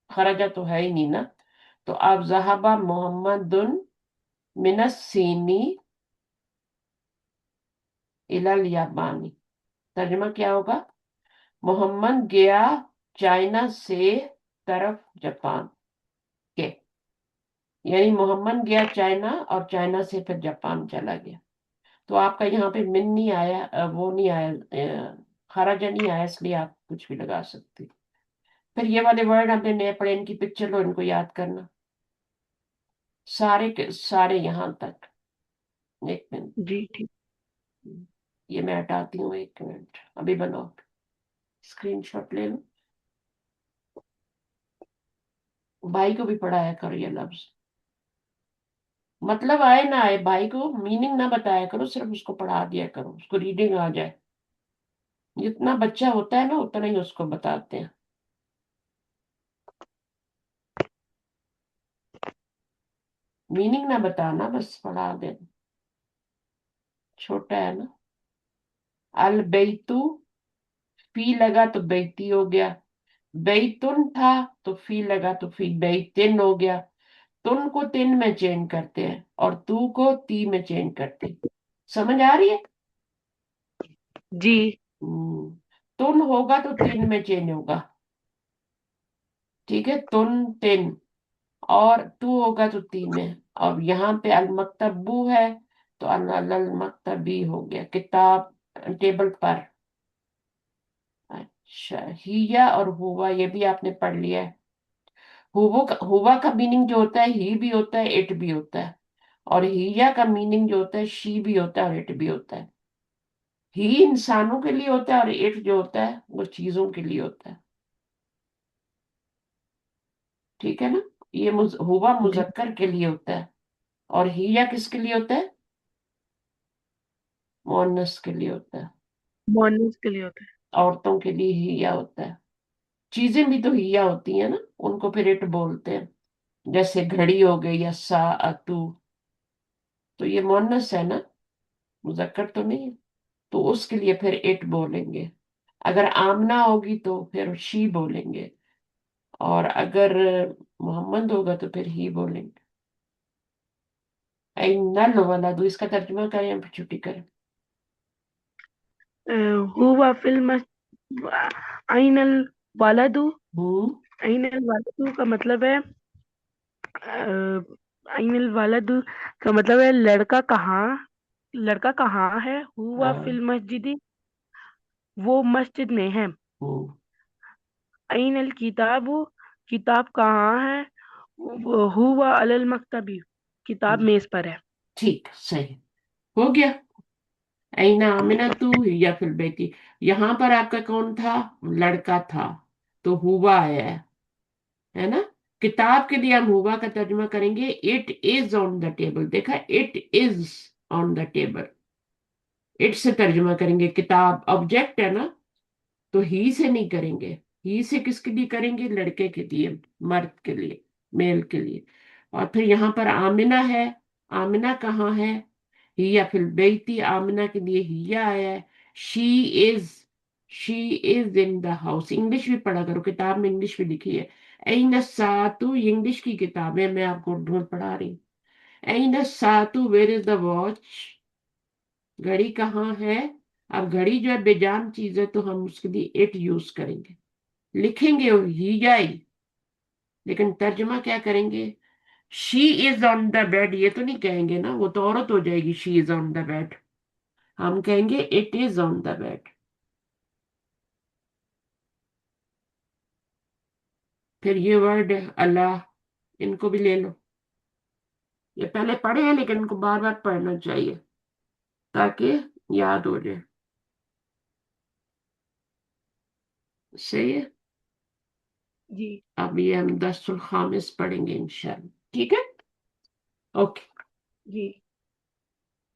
खराजा तो है ही नहीं ना। तो आप जहाबा मोहम्मदुन मिनस्सीनी इलल याबानी, तर्जुमा क्या होगा? मोहम्मद गया चाइना से तरफ जापान के। यानी मोहम्मद गया चाइना और चाइना से फिर जापान चला गया। तो आपका यहाँ पे मिन नहीं आया, वो नहीं आया, खराजा नहीं आया, इसलिए आप कुछ भी लगा सकते। फिर ये वाले वर्ड हमने नए पढ़े, इनकी पिक्चर लो, इनको याद करना, सारे के सारे यहाँ तक। एक मिनट, जी ठीक। ये मैं हटाती हूँ, एक मिनट, अभी बनाओ, स्क्रीनशॉट ले लो। भाई को भी पढ़ाया करो ये लफ्ज, मतलब आए ना आए, भाई को मीनिंग ना बताया करो, सिर्फ उसको पढ़ा दिया करो, उसको रीडिंग आ जाए। जितना बच्चा होता है ना उतना ही उसको बताते हैं। मीनिंग ना बताना, बस पढ़ा देना, छोटा है ना। अल बेतु, फी लगा तो बेती हो गया। बेतुन था तो फी लगा तो फी बेतिन हो गया। तुन को तिन में चेंज करते हैं और तू को ती में चेंज करते हैं। समझ आ रही है? जी। तुन होगा तो तिन में चेंज होगा, ठीक है? तुन तिन, और तू होगा तो ती में। और यहाँ पे अल मकतबू है, तो अल मकतबी हो गया, किताब, टेबल पर। अच्छा, हिया और हुआ ये भी आपने पढ़ लिया है। हुआ का मीनिंग जो होता है, ही भी होता है, इट भी होता है। और हिया का मीनिंग जो होता है शी भी होता है और इट भी होता है। ही इंसानों के लिए होता है और इट जो होता है वो चीजों के लिए होता है। ठीक है ना? ये हुआ जी। मुजक्कर के लिए होता है, और हिया किसके लिए होता है? मुअन्नस के लिए होता है। मॉर्निंग्स के लिए होता है। औरतों के लिए हिया होता है। चीजें भी तो हिया होती है ना, उनको फिर इट बोलते हैं। जैसे घड़ी हो गई या साअतु, तो ये मुअन्नस है ना, मुजक्कर तो नहीं है, तो उसके लिए फिर इट बोलेंगे। अगर आमना होगी तो फिर शी बोलेंगे, और अगर मोहम्मद होगा तो फिर ही बोलेंगे। नल वाला दो, इसका तर्जुमा करें या फिर छुट्टी करें? अ, हुआ फिल्म आइनल वालदू। हम्म। आइनल वालदू का मतलब है आइनल वालदू का मतलब है लड़का कहाँ है। हुआ हाँ। फिल मस्जिदी, वो मस्जिद में है। हम्म। अइनल किताबु, किताब कहाँ है। हुआ अलल मकतबी, किताब हम्म। मेज पर है। ठीक, सही हो गया। ऐना आमिना तू या फिर बेटी, यहां पर आपका कौन था? लड़का था, तो हुआ है ना? किताब के लिए हम हुआ का तर्जुमा करेंगे it is on the table. देखा, it is on the table, it से तर्जुमा करेंगे। किताब ऑब्जेक्ट है ना, तो ही से नहीं करेंगे। ही से किसके लिए करेंगे? लड़के के लिए, मर्द के लिए, मेल के लिए। और फिर यहाँ पर आमिना है, आमिना कहाँ है? ही या फिर बेटी, आमिना के लिए हिया आया है। She is, she is in the house. English भी पढ़ा करो, किताब में इंग्लिश भी लिखी है। ऐन सातु, इंग्लिश की किताब है, मैं आपको ढूंढ पढ़ा रही हूँ। ऐन सातु, वेयर इज द वॉच? घड़ी कहाँ है? अब घड़ी जो है बेजान चीज है, तो हम उसके लिए इट यूज करेंगे, लिखेंगे ही जाए, लेकिन तर्जुमा क्या करेंगे? She is on the bed, ये तो नहीं कहेंगे ना, वो तो औरत हो जाएगी। She is on the bed, हम कहेंगे it is on the bed. फिर ये वर्ड अल्लाह, इनको भी ले लो। ये पहले पढ़े हैं, लेकिन इनको बार बार पढ़ना चाहिए ताकि याद हो जाए। सही है। जी। अब ये हम दस्तुल खामिस पढ़ेंगे इंशाल्लाह। ठीक है। ओके। जी।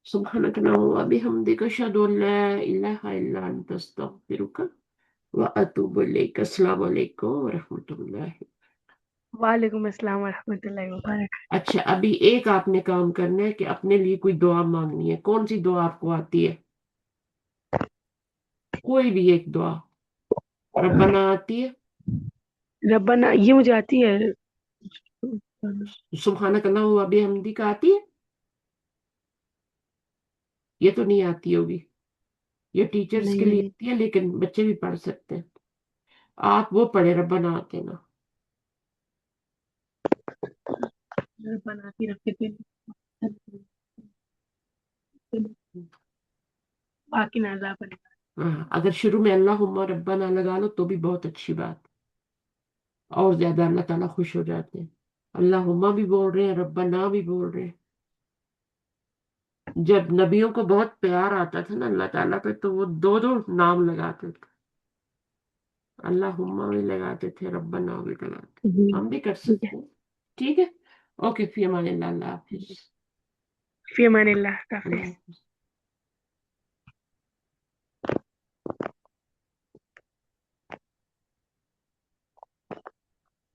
सुब्हानक अल्लाहुम्मा व बिहम्दिक अशहदु अन ला इलाहा इल्ला अंता अस्तगफिरुका व अतूबु इलैक। अस्सलाम वालेकुम व रहमतुल्लाहि। वालेकुम अस्सलाम वरहमतुल्लाहि वबरकातुहू। अच्छा, अभी एक आपने काम करना है कि अपने लिए कोई दुआ मांगनी है। कौन सी दुआ आपको आती है? कोई भी एक दुआ। रब्बना आती है? रब्बना ये मुझे आती है। सुब्हानक अल्लाहुम्मा व बिहम्दिक आती है? ये तो नहीं आती होगी, ये टीचर्स नहीं के लिए नहीं, आती है, लेकिन बच्चे भी पढ़ सकते हैं। आप वो पढ़े, रब्बना आते ना। रब्बना आती रखे थे, बाकी ना अल्लाह पर। हाँ, अगर शुरू में अल्लाहुम्मा रब्बना लगा लो तो भी बहुत अच्छी बात, और ज्यादा अल्लाह ताला खुश हो जाते हैं। अल्लाहुम्मा भी बोल रहे हैं, रब्बना भी बोल रहे हैं। जब नबियों को बहुत प्यार आता था ना अल्लाह ताला पे, तो वो दो दो नाम लगाते थे, अल्लाहुम्मा भी लगाते थे, रब्बना भी लगाते। जी। हम भी कर ठीक है। सकते हैं। ठीक है। ओके, फी अमान अल्लाह, अल्लाह हाफिज। फी अमान अल्लाह, अल्लाह हाफिज। हाफिज।